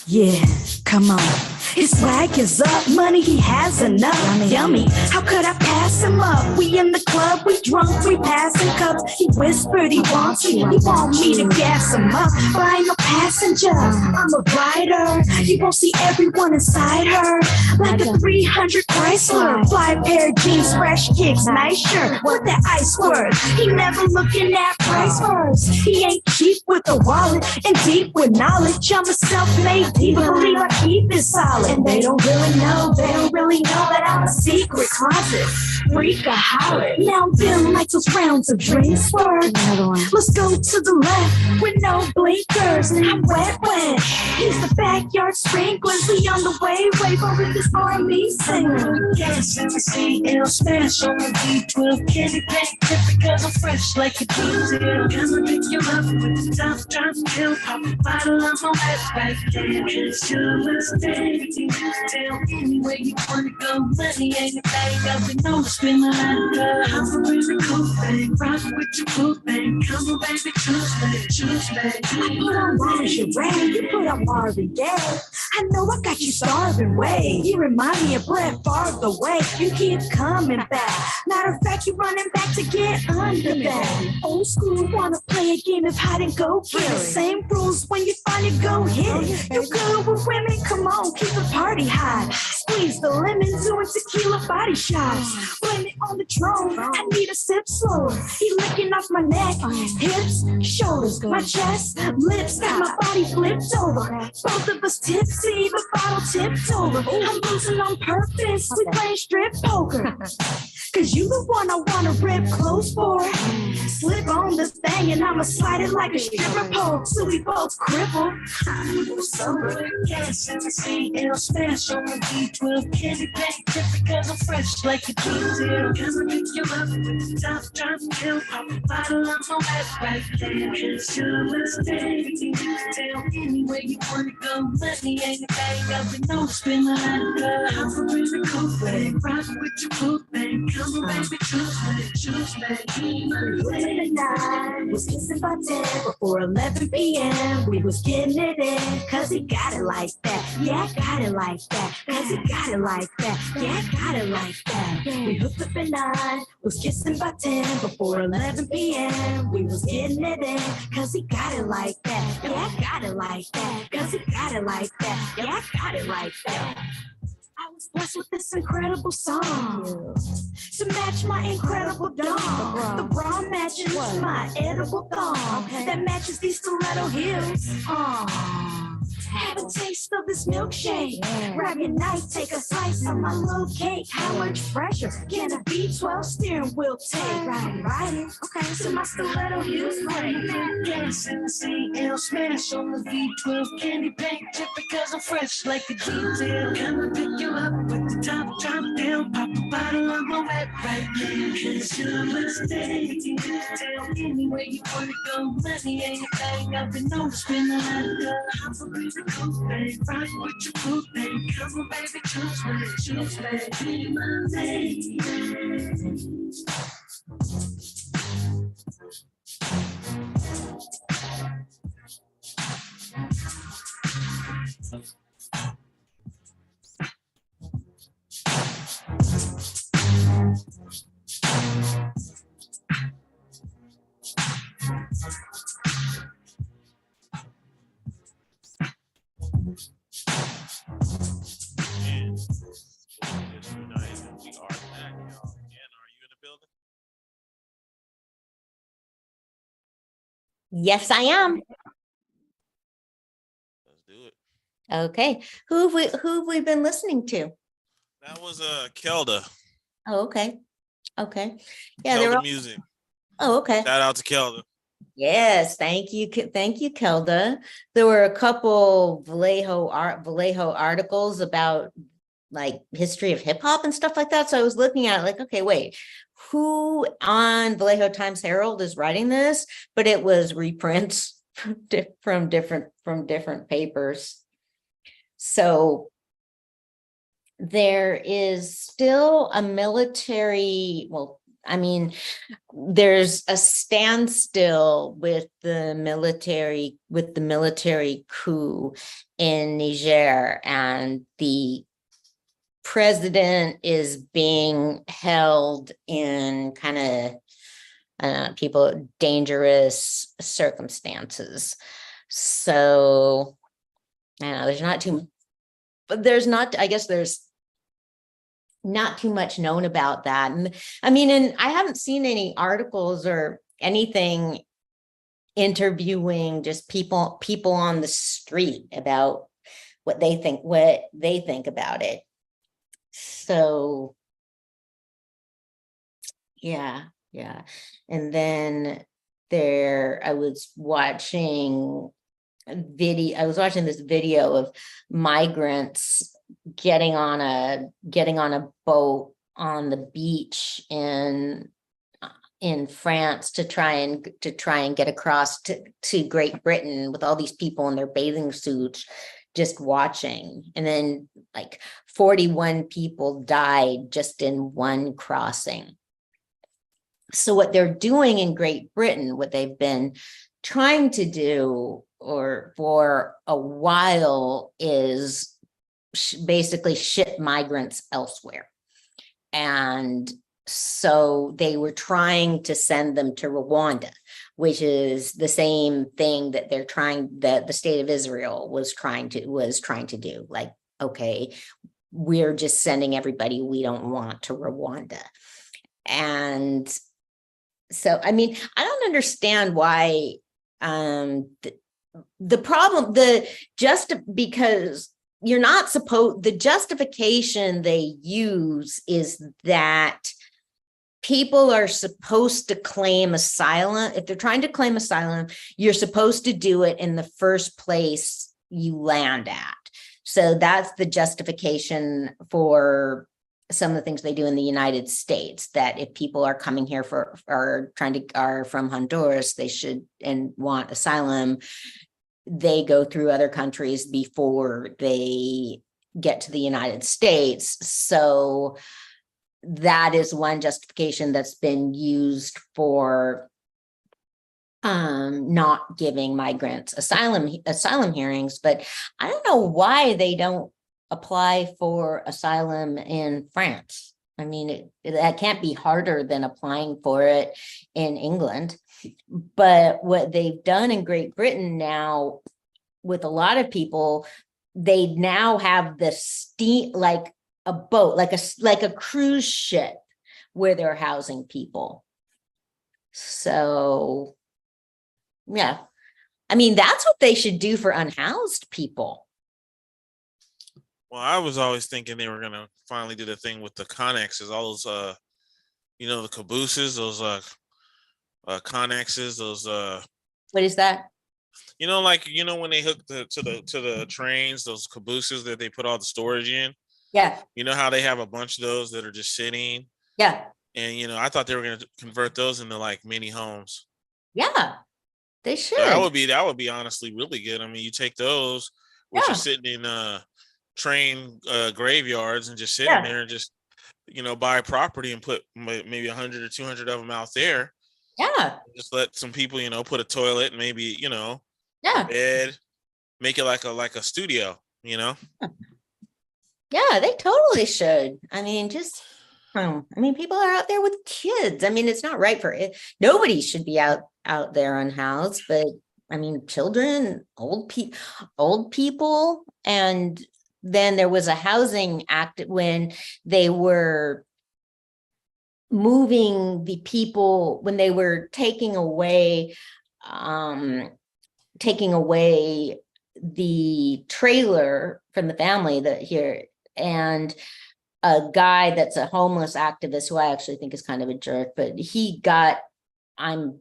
Yeah, come on. His swag is up, money he has enough. Yummy, how could I pass him up? We in the club, we drunk, we passing cups. He whispered he wants me, he want me to gas him up. But I ain't no passenger, I'm a rider. You won't see everyone inside her. Like a 300 Chrysler, fly pair of jeans, fresh kicks, nice shirt. What that ice word? He never looking at price first. He ain't cheap with a wallet and deep with knowledge. I'm a self-made diva, believe I keep it solid. And they don't really know that I'm a secret closet freakaholic. Now I'm feeling like those rounds of drinks work. Let's go to the left with no blinkers. I'm wet. He's the backyard sprinklers. We on the way over this R&B singer. Gas in the CL smash on the V12 candy paint tip because I'm fresh like a diesel. Gonna pick you up with the top drop pill, pop a bottle of my wet right there. Sure, stay. Tell anywhere you wanna go, money ain't a thing. I've been on spin my life. I'm a really cool thing, rock with your cool thing. Come on, baby, choose me. I put on lingerie, you put on Marvin Gaye. I know I got you starving way. You remind me of Brett Favre the way you keep coming back. Matter of fact, you running back to get under that. Old school wanna play a game of hide and go. Get the same rules when you finally go hit it. You good with women? Come on, keep the party hot. Squeeze the lemon, doing tequila body shots. Blame it on the drone, I need a sip slower. He licking off my neck, hips, shoulders, my chest, lips, got my body flipped over. Both of us tipsy, the bottle tipped over. I'm losing on purpose, we playing strip poker. Cause you the one I wanna rip clothes for. Slip on this thing and I'ma slide it like a stripper pole. So we both crippled. Summer gas in the CL smash on the V12 candy paint tip because I'm fresh like a diesel. Gonna pick you up with the top drop pill, pop a bottle of my wet right there. Sure, stay. Tell anywhere you wanna go, money ain't a thing. I've been on spin my life. I'm a really cool thing, rock with your cool thing. Come on, baby, choose me. Tonight was kissing by 10 before 11 p.m. We was getting it in, cause he got it like that. Yeah, I got it like that. Cause he got it like that. Yeah, I got it like that. We hooked up at 9, was kissing by 10 before 11 p.m. We was getting it in, cause he got it like that. Yeah, I got it like that. Cause he got it like that. Yeah, I got it like that. I was blessed with this incredible song to match my incredible dong. The bra matches my edible thong that matches these stiletto heels. Have a taste of this milkshake. Grab your knife, take a slice of my little cake. How much pressure can a V12 steering wheel take? Riding, okay, so my stiletto heels play. Gas in the CL smash on the V12 candy paint tip because I'm fresh like a diesel. Gonna pick you up with the top drop down, pop a bottle of my wet right there. Cause you're stay. Tell anywhere you wanna go, money ain't a thing. I've been on spin the line. I'm a really cool thing, rock with your cool thing. Come on, baby, choose me. Be my lady. Yes, I am. Let's do it. Okay. Who have we been listening to? That was Kelda. Oh, okay. Okay. Yeah, they're Kelda all, music. oh, okay. Shout out to Kelda. Yes, thank you. Thank you, Kelda. There were a couple Vallejo articles about like history of hip hop and stuff like that. So I was looking at it like, okay, wait, who on Vallejo Times Herald is writing this? But it was reprints from different papers. So there is still a military, well, I mean, there's a standstill with the military coup in Niger, and the president is being held in kind of dangerous circumstances. So I don't know, I guess there's not too much known about that. And I mean, and I haven't seen any articles or anything interviewing just people on the street about what they think about it. So yeah. And then I was watching this video of migrants getting on a boat on the beach in France to try and get across to Great Britain, with all these people in their bathing suits just watching. And then like 41 people died just in one crossing. So what they're doing in Great Britain, what they've been trying to do or for a while, is basically ship migrants elsewhere. And so they were trying to send them to Rwanda, which is the same thing that the state of Israel was trying to do. Like, okay, we're just sending everybody we don't want to Rwanda. And so, I mean, I don't understand why the problem, because you're not supposed, the justification they use is that people are supposed to claim asylum. If they're trying to claim asylum, you're supposed to do it in the first place you land at. So that's the justification for some of the things they do in the United States, that if people are coming here are from Honduras, they should and want asylum, they go through other countries before they get to the United States. So that is one justification that's been used for not giving migrants asylum hearings. But I don't know why they don't apply for asylum in France. I mean, that can't be harder than applying for it in England. But what they've done in Great Britain now with a lot of people, they now have this like a boat, like a cruise ship where they're housing people. So yeah, I mean, that's what they should do for unhoused people. Well, I was always thinking they were gonna finally do the thing with the connexes, all those the cabooses, those connexes, those What is that? When they hook to the trains, those cabooses that they put all the storage in. Yeah. You know how they have a bunch of those that are just sitting? Yeah. And I thought they were gonna convert those into like mini homes. Yeah, they should. That would be honestly really good. I mean, you take those, which are sitting in train graveyards, and just sitting there and just buy property and put maybe 100 or 200 of them out there. Yeah. Just let some people put a toilet and maybe a bed, make it like a studio. Yeah, they totally should. I mean, people are out there with kids. I mean, it's not right for it. Nobody should be out there unhoused, but I mean, children, old people. And then there was a housing act when they were moving the people, when they were taking away taking away the trailer from the family that here, and a guy that's a homeless activist who I actually think is kind of a jerk, but he got in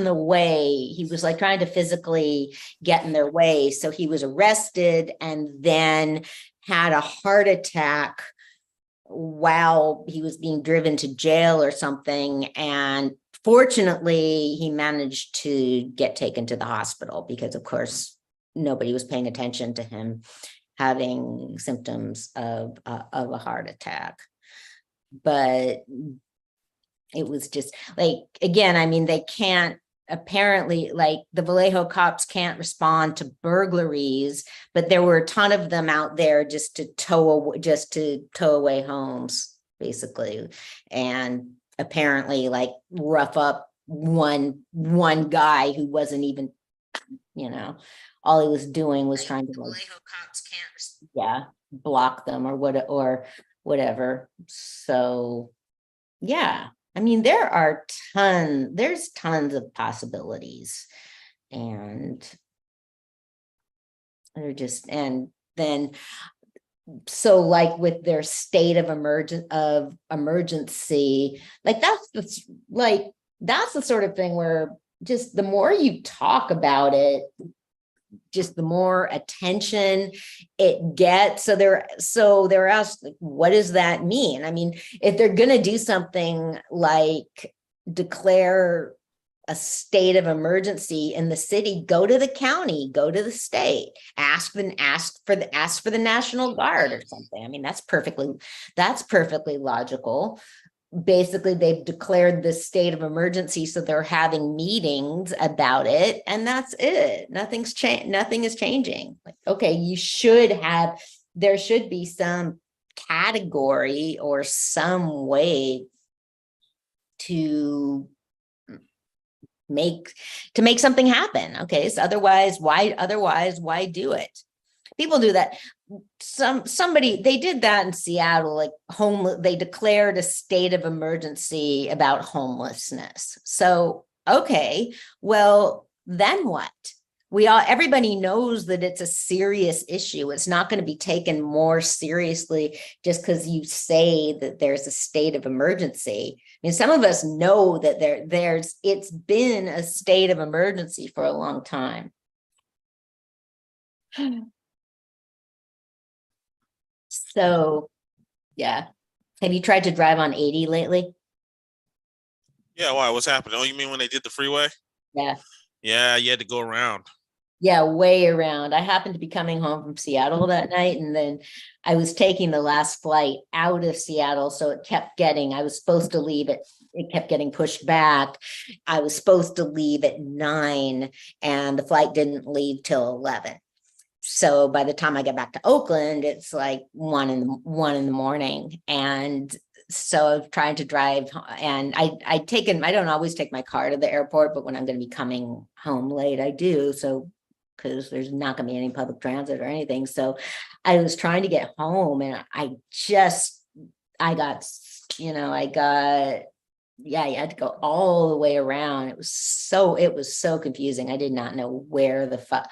the way. He was like trying to physically get in their way. So he was arrested and then had a heart attack while he was being driven to jail or something. And fortunately, he managed to get taken to the hospital because, of course, nobody was paying attention to him having symptoms of a heart attack. But it was just like, again, I mean, they can't, apparently, like the Vallejo cops can't respond to burglaries, but there were a ton of them out there just to tow away homes, basically, and apparently like rough up one guy who wasn't even, all he was doing was trying to, like, Vallejo cops can't, block them or whatever. So yeah, I mean, there's tons of possibilities, and they're just, and then, so like with their state of emergency, like that's the sort of thing where just the more you talk about it, just the more attention it gets. So they're asked, like, what does that mean? I mean, if they're going to do something like declare a state of emergency in the city, go to the county, go to the state, ask for the National Guard or something. I mean, that's perfectly logical. Basically, they've declared this state of emergency, so they're having meetings about it, and that's it. Nothing is changing. Like, okay, there should be some category or some way to make something happen. Okay, so otherwise why do it? People do that. They did that in Seattle, like they declared a state of emergency about homelessness. So, okay, well, then what? Everybody knows that it's a serious issue. It's not going to be taken more seriously just because you say that there's a state of emergency. I mean, some of us know that it's been a state of emergency for a long time. So, yeah. Have you tried to drive on 80 lately? Yeah, why? What's happening? Oh, you mean when they did the freeway? Yeah. Yeah, you had to go around. Yeah, way around. I happened to be coming home from Seattle that night, and then I was taking the last flight out of Seattle. So I was supposed to leave it kept getting pushed back. I was supposed to leave at 9, and the flight didn't leave till 11. So by the time I get back to Oakland, it's like 1 in the morning. And so I was trying to drive, and I don't always take my car to the airport, but when I'm going to be coming home late, I do. So, because there's not going to be any public transit or anything. So I was trying to get home, and I had to go all the way around. It was so confusing. I did not know where the fuck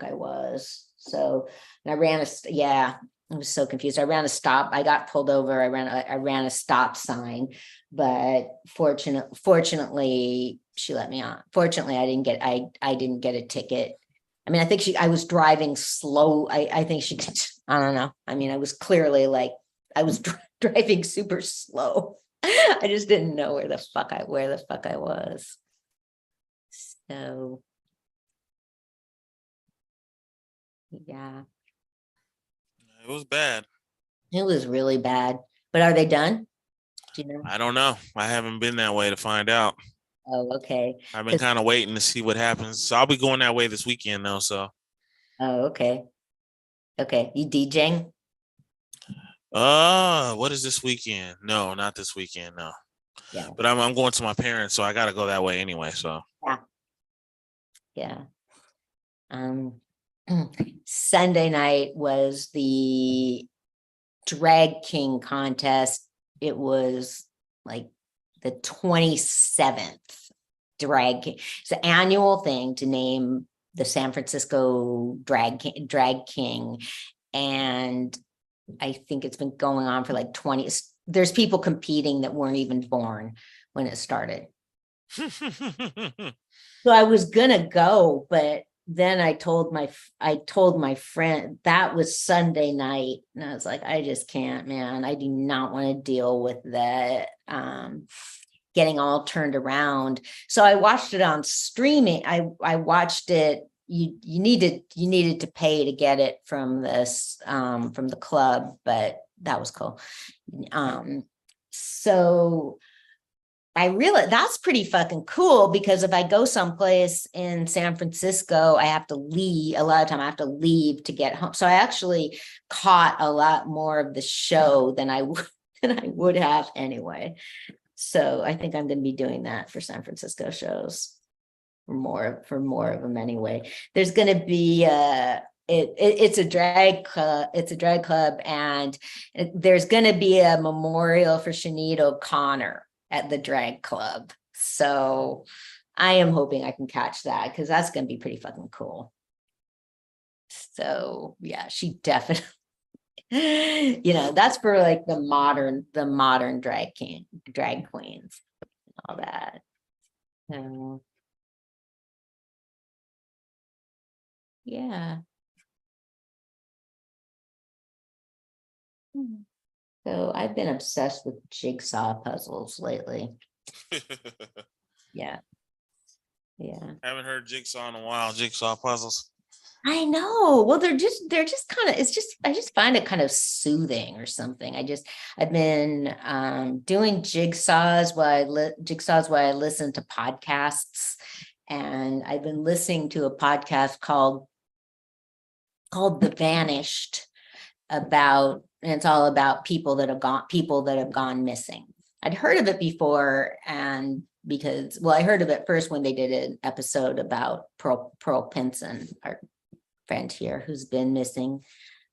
I was. So I was so confused. I ran a stop. I got pulled over. I ran a stop sign, but fortunately she let me on. Fortunately, I didn't get a ticket. I mean, I think I was driving slow. I think I don't know. I mean, I was clearly I was driving super slow. I just didn't know where the fuck I was. So, yeah. It was bad. It was really bad. But are they done? Do you know? I don't know. I haven't been that way to find out. Oh, okay. I've been kind of waiting to see what happens. So I'll be going that way this weekend though. So. Oh, okay. Okay. You DJing? What is this weekend? No, not this weekend. No. Yeah. But I'm going to my parents, so I got to go that way anyway. So. Yeah. Sunday night was the Drag King contest. It was like the 27th it's an annual thing to name the San Francisco drag king. And I think it's been going on for like 20. There's people competing that weren't even born when it started. So I was gonna go, but then I told my friend that was Sunday night, and I was like, I just can't, man. I do not want to deal with that. Getting all turned around. So I watched it on streaming. I watched it. You needed to pay to get it from the club, but that was cool. So I realized that's pretty fucking cool, because if I go someplace in San Francisco, I have to leave. A lot of time I have to leave to get home. So I actually caught a lot more of the show than I would have anyway. So I think I'm going to be doing that for San Francisco shows, for more of them anyway. There's going to be it's a drag club, and there's going to be a memorial for Sinead O'Connor at the drag club. So I am hoping I can catch that, because that's going to be pretty fucking cool. So yeah, she definitely, that's for like the modern drag queens, and all that. So yeah. So I've been obsessed with jigsaw puzzles lately. Yeah. Haven't heard jigsaw in a while. Jigsaw puzzles. I know. Well, they're just kind of, I just find it kind of soothing or something. I've been doing jigsaws while I listen to podcasts, and I've been listening to a podcast called The Vanished, and it's all about people that have gone missing. I'd heard of it before, and I heard of it first when they did an episode about Pearl Pinson, our friend here, who's been missing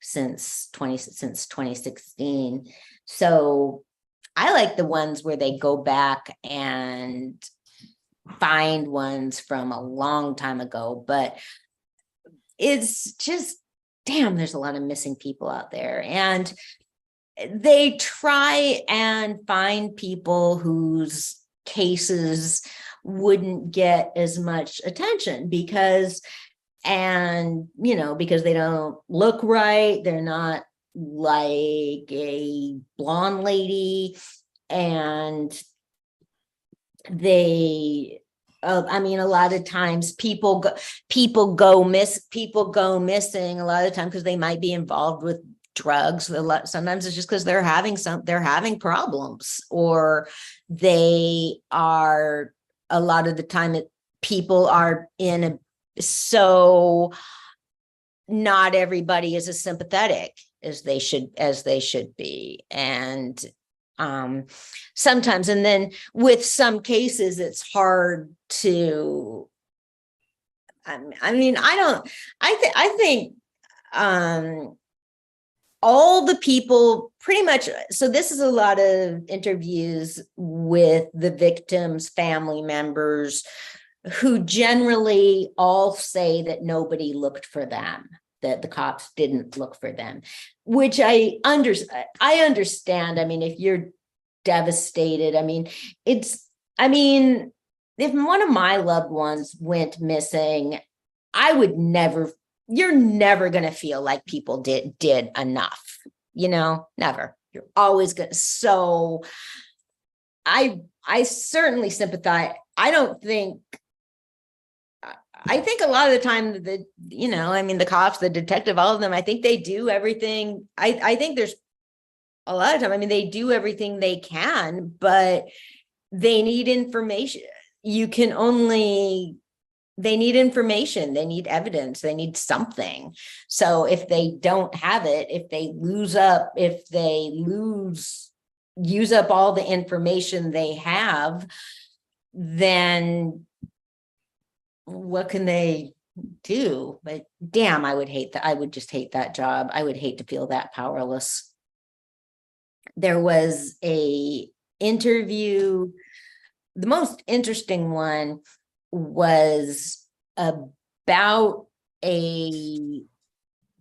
since 2016. So I like the ones where they go back and find ones from a long time ago, but it's just, damn, there's a lot of missing people out there. And they try and find people whose cases wouldn't get as much attention because they don't look right. They're not like a blonde lady, and they a lot of times people go missing a lot of the time because they might be involved with drugs. Sometimes it's just because they're having problems, or they are, a lot of the time people are so not everybody is as sympathetic as they should be. And sometimes, and then with some cases, it's hard to, I think all the people pretty much, so this is a lot of interviews with the victims' family members, who generally all say that nobody looked for them, that the cops didn't look for them, which I understand. I mean, if you're devastated, if one of my loved ones went missing, you're never going to feel like people did enough, never. You're always going to. So I certainly sympathize. I think a lot of the time that, the cops, the detective, all of them, I think they do everything. I think there's a lot of time, they do everything they can, but they need information. They need information, they need evidence, they need something. So if they don't have it, if they use up all the information they have, then what can they do? But damn, I would hate that. I would just hate that job. I would hate to feel that powerless. There was a interview, the most interesting one was about a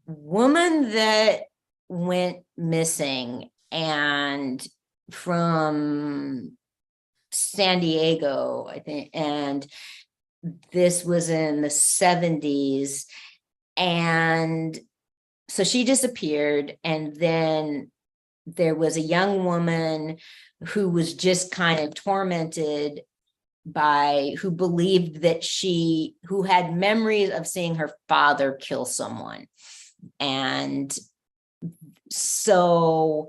woman that went missing and from San Diego, I think, and this was in the 70s. And so she disappeared, and then there was a young woman who was just kind of tormented by, who believed that who had memories of seeing her father kill someone. And so,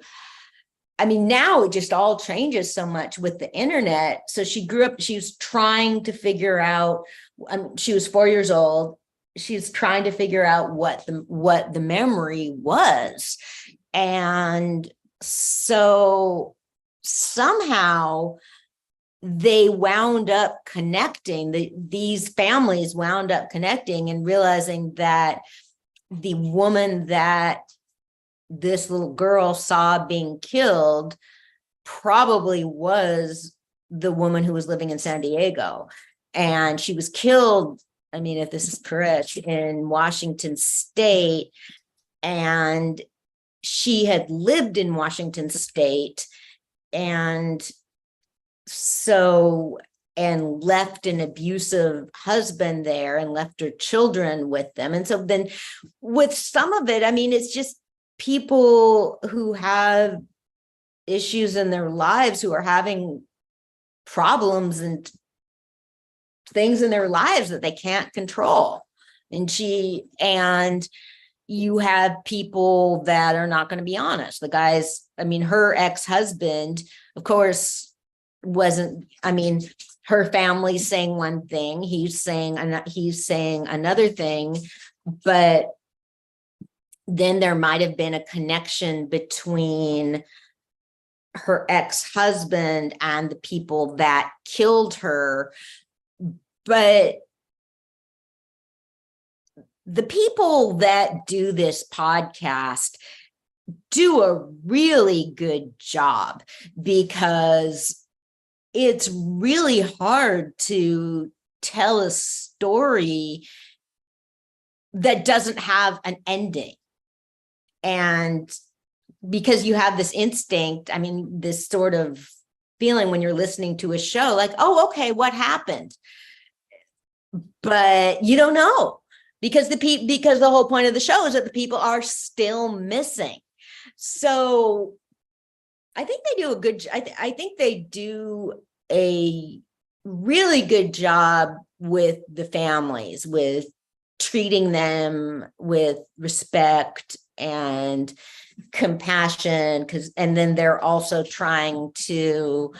I mean, now it just all changes so much with the internet. So she grew up, she was trying to figure out, she was 4 years old. She's trying to figure out what the memory was. And so somehow they wound up connecting, these families wound up connecting and realizing that the woman that this little girl saw being killed probably was the woman who was living in San Diego. And she was killed, I mean, if this is correct, in Washington State. And she had lived in Washington State and left an abusive husband there and left her children with them. And so then with some of it, I mean, it's just people who have issues in their lives, who are having problems and things in their lives that they can't control. And you have people that are not going to be honest. The guys, I mean, her ex-husband, of course, wasn't, I mean, her family's saying one thing, he's saying another thing, but then there might have been a connection between her ex-husband and the people that killed her. But the people that do this podcast do a really good job, because it's really hard to tell a story that doesn't have an ending. And because you have this instinct, I mean, this sort of feeling when you're listening to a show, like, oh, okay, what happened? But you don't know, because because the whole point of the show is that the people are still missing. So I think they do I think they do a really good job with the families, with treating them with respect and compassion, and then they're also trying to,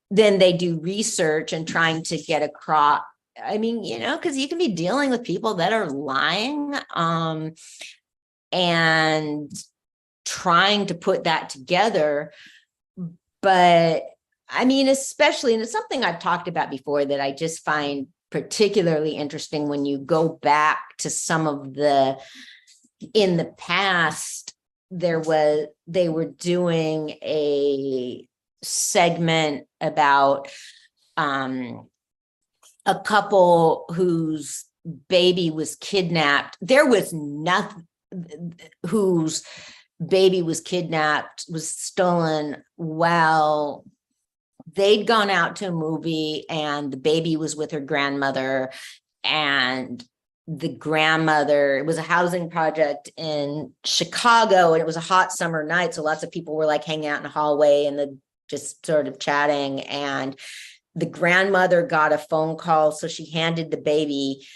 then they do research and trying to get across, I mean, you know, because you can be dealing with people that are lying, and trying to put that together. But I mean, especially, and it's something I've talked about before that I just find particularly interesting when you go back to some of in the past, they were doing a segment about a couple whose baby was kidnapped. There was nothing, whose baby was kidnapped, was stolen while they'd gone out to a movie, and the baby was with her grandmother, and the grandmother, it was a housing project in Chicago, and it was a hot summer night. So lots of people were like hanging out in the hallway and just sort of chatting. And the grandmother got a phone call. So she handed the baby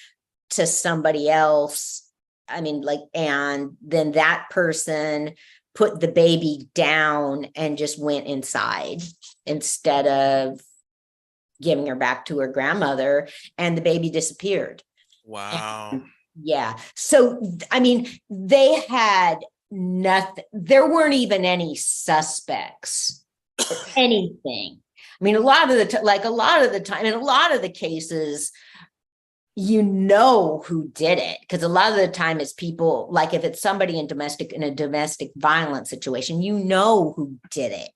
to somebody else. I mean, like, and then that person put the baby down and just went inside instead of giving her back to her grandmother, and the baby disappeared. Wow. And, yeah. So, I mean, they had nothing. There weren't even any suspects or anything. I mean, a lot of the time, in a lot of the cases, you know who did it, because a lot of the time it's people, like if it's somebody in a domestic violence situation, you know who did it.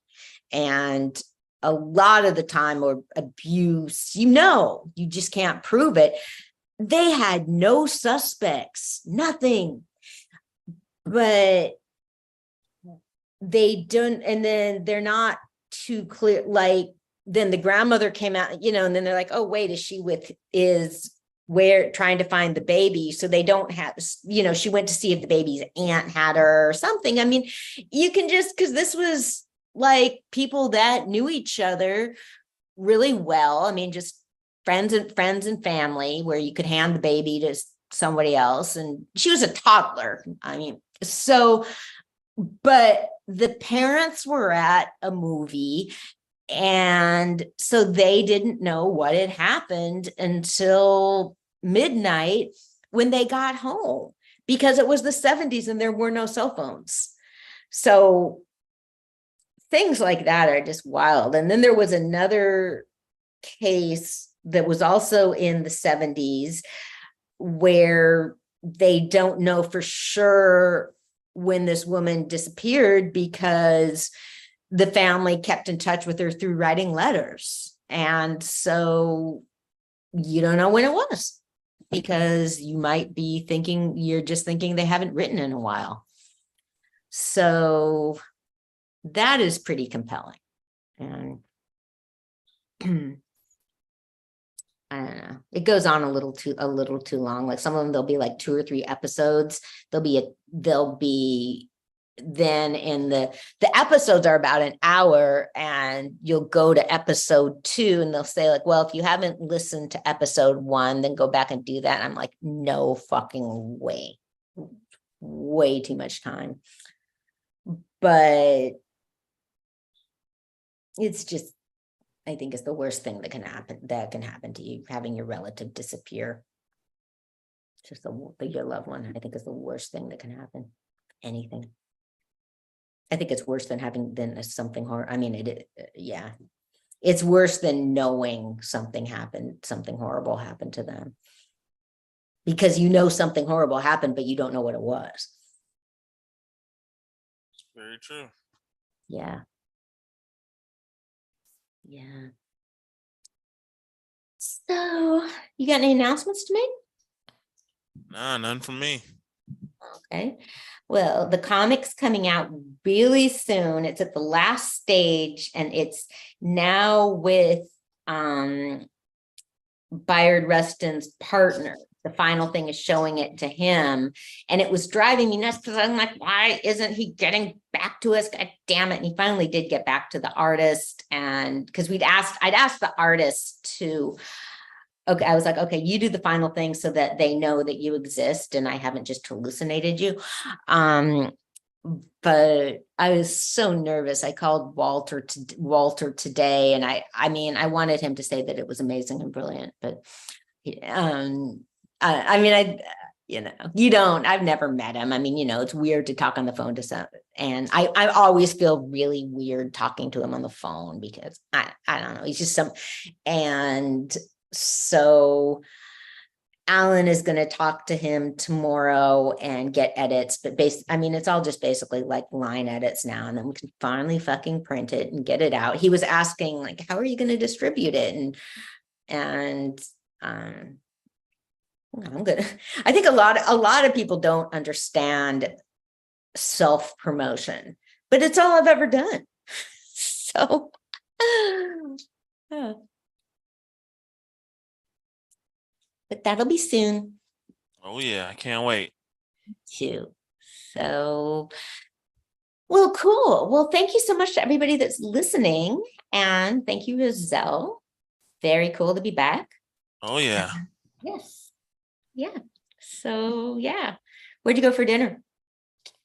And a lot of the time, or abuse, you just can't prove it. They had no suspects, nothing, but they don't, and then they're not too clear. Like, then the grandmother came out, and then they're like, oh, wait, is where trying to find the baby. So they don't have, she went to see if the baby's aunt had her or something. I mean, you can just, because this was like people that knew each other really well. I mean, just friends and family, where you could hand the baby to somebody else. And she was a toddler. I mean, so, but the parents were at a movie, and so they didn't know what had happened until midnight when they got home, because it was the 70s and there were no cell phones. So things like that are just wild. And then there was another case that was also in the 70s where they don't know for sure when this woman disappeared, because the family kept in touch with her through writing letters. And so you don't know when it was, because you might be thinking, you're just thinking they haven't written in a while. So that is pretty compelling. And I don't know. It goes on a little too long. Like some of them, there'll be like 2 or 3 episodes. They'll be then in the episodes are about an hour, and you'll go to episode 2 and they'll say like, well, if you haven't listened to episode 1, then go back and do that. And I'm like, no fucking way too much time. But it's just, I think it's the worst thing that can happen to you, having your relative disappear. Just your loved one, I think, is the worst thing that can happen. Anything. I think it's worse than something horrible. I mean, yeah, it's worse than knowing something horrible happened to them, because something horrible happened, but you don't know what it was. Very true. Yeah. Yeah. So, you got any announcements to make? Nah, none from me. Okay. Well, the comic's coming out really soon. It's at the last stage, and it's now with Bayard Rustin's partner. The final thing is showing it to him, and it was driving me nuts, because I'm like, why isn't he getting back to us? God damn it. And he finally did get back to the artist, and because I'd asked the artist to, okay, I was like, okay, you do the final thing so that they know that you exist and I haven't just hallucinated you. But I was so nervous. I called Walter today, and I mean, I wanted him to say that it was amazing and brilliant, but I mean, I've never met him. I mean, it's weird to talk on the phone to some, and I always feel really weird talking to him on the phone, because I don't know, he's just and so Alan is going to talk to him tomorrow and get edits, but it's all just basically like line edits now, and then we can finally fucking print it and get it out. He was asking like, how are you going to distribute it? And I'm good. I think a lot of people don't understand self-promotion, but it's all I've ever done. So, but that'll be soon. Oh yeah, I can't wait. Too. So, well, cool. Well, thank you so much to everybody that's listening, and thank you, Giselle. Very cool to be back. Oh yeah. Yes. Yeah. So yeah. Where'd you go for dinner?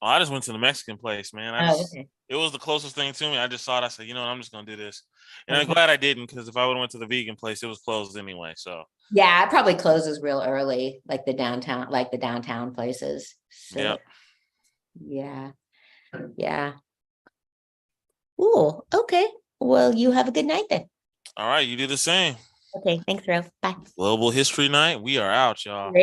Well, I just went to the Mexican place, man. Okay. It was the closest thing to me. I just saw it. I said, I'm just gonna do this, and I'm glad I didn't, because if I would have went to the vegan place, it was closed anyway. So yeah, it probably closes real early, like the downtown places. So, yeah. Yeah. Yeah. Cool. Okay. Well, you have a good night then. All right, you do the same. Okay. Thanks, Rose. Bye. Global History Night. We are out, y'all. Ready?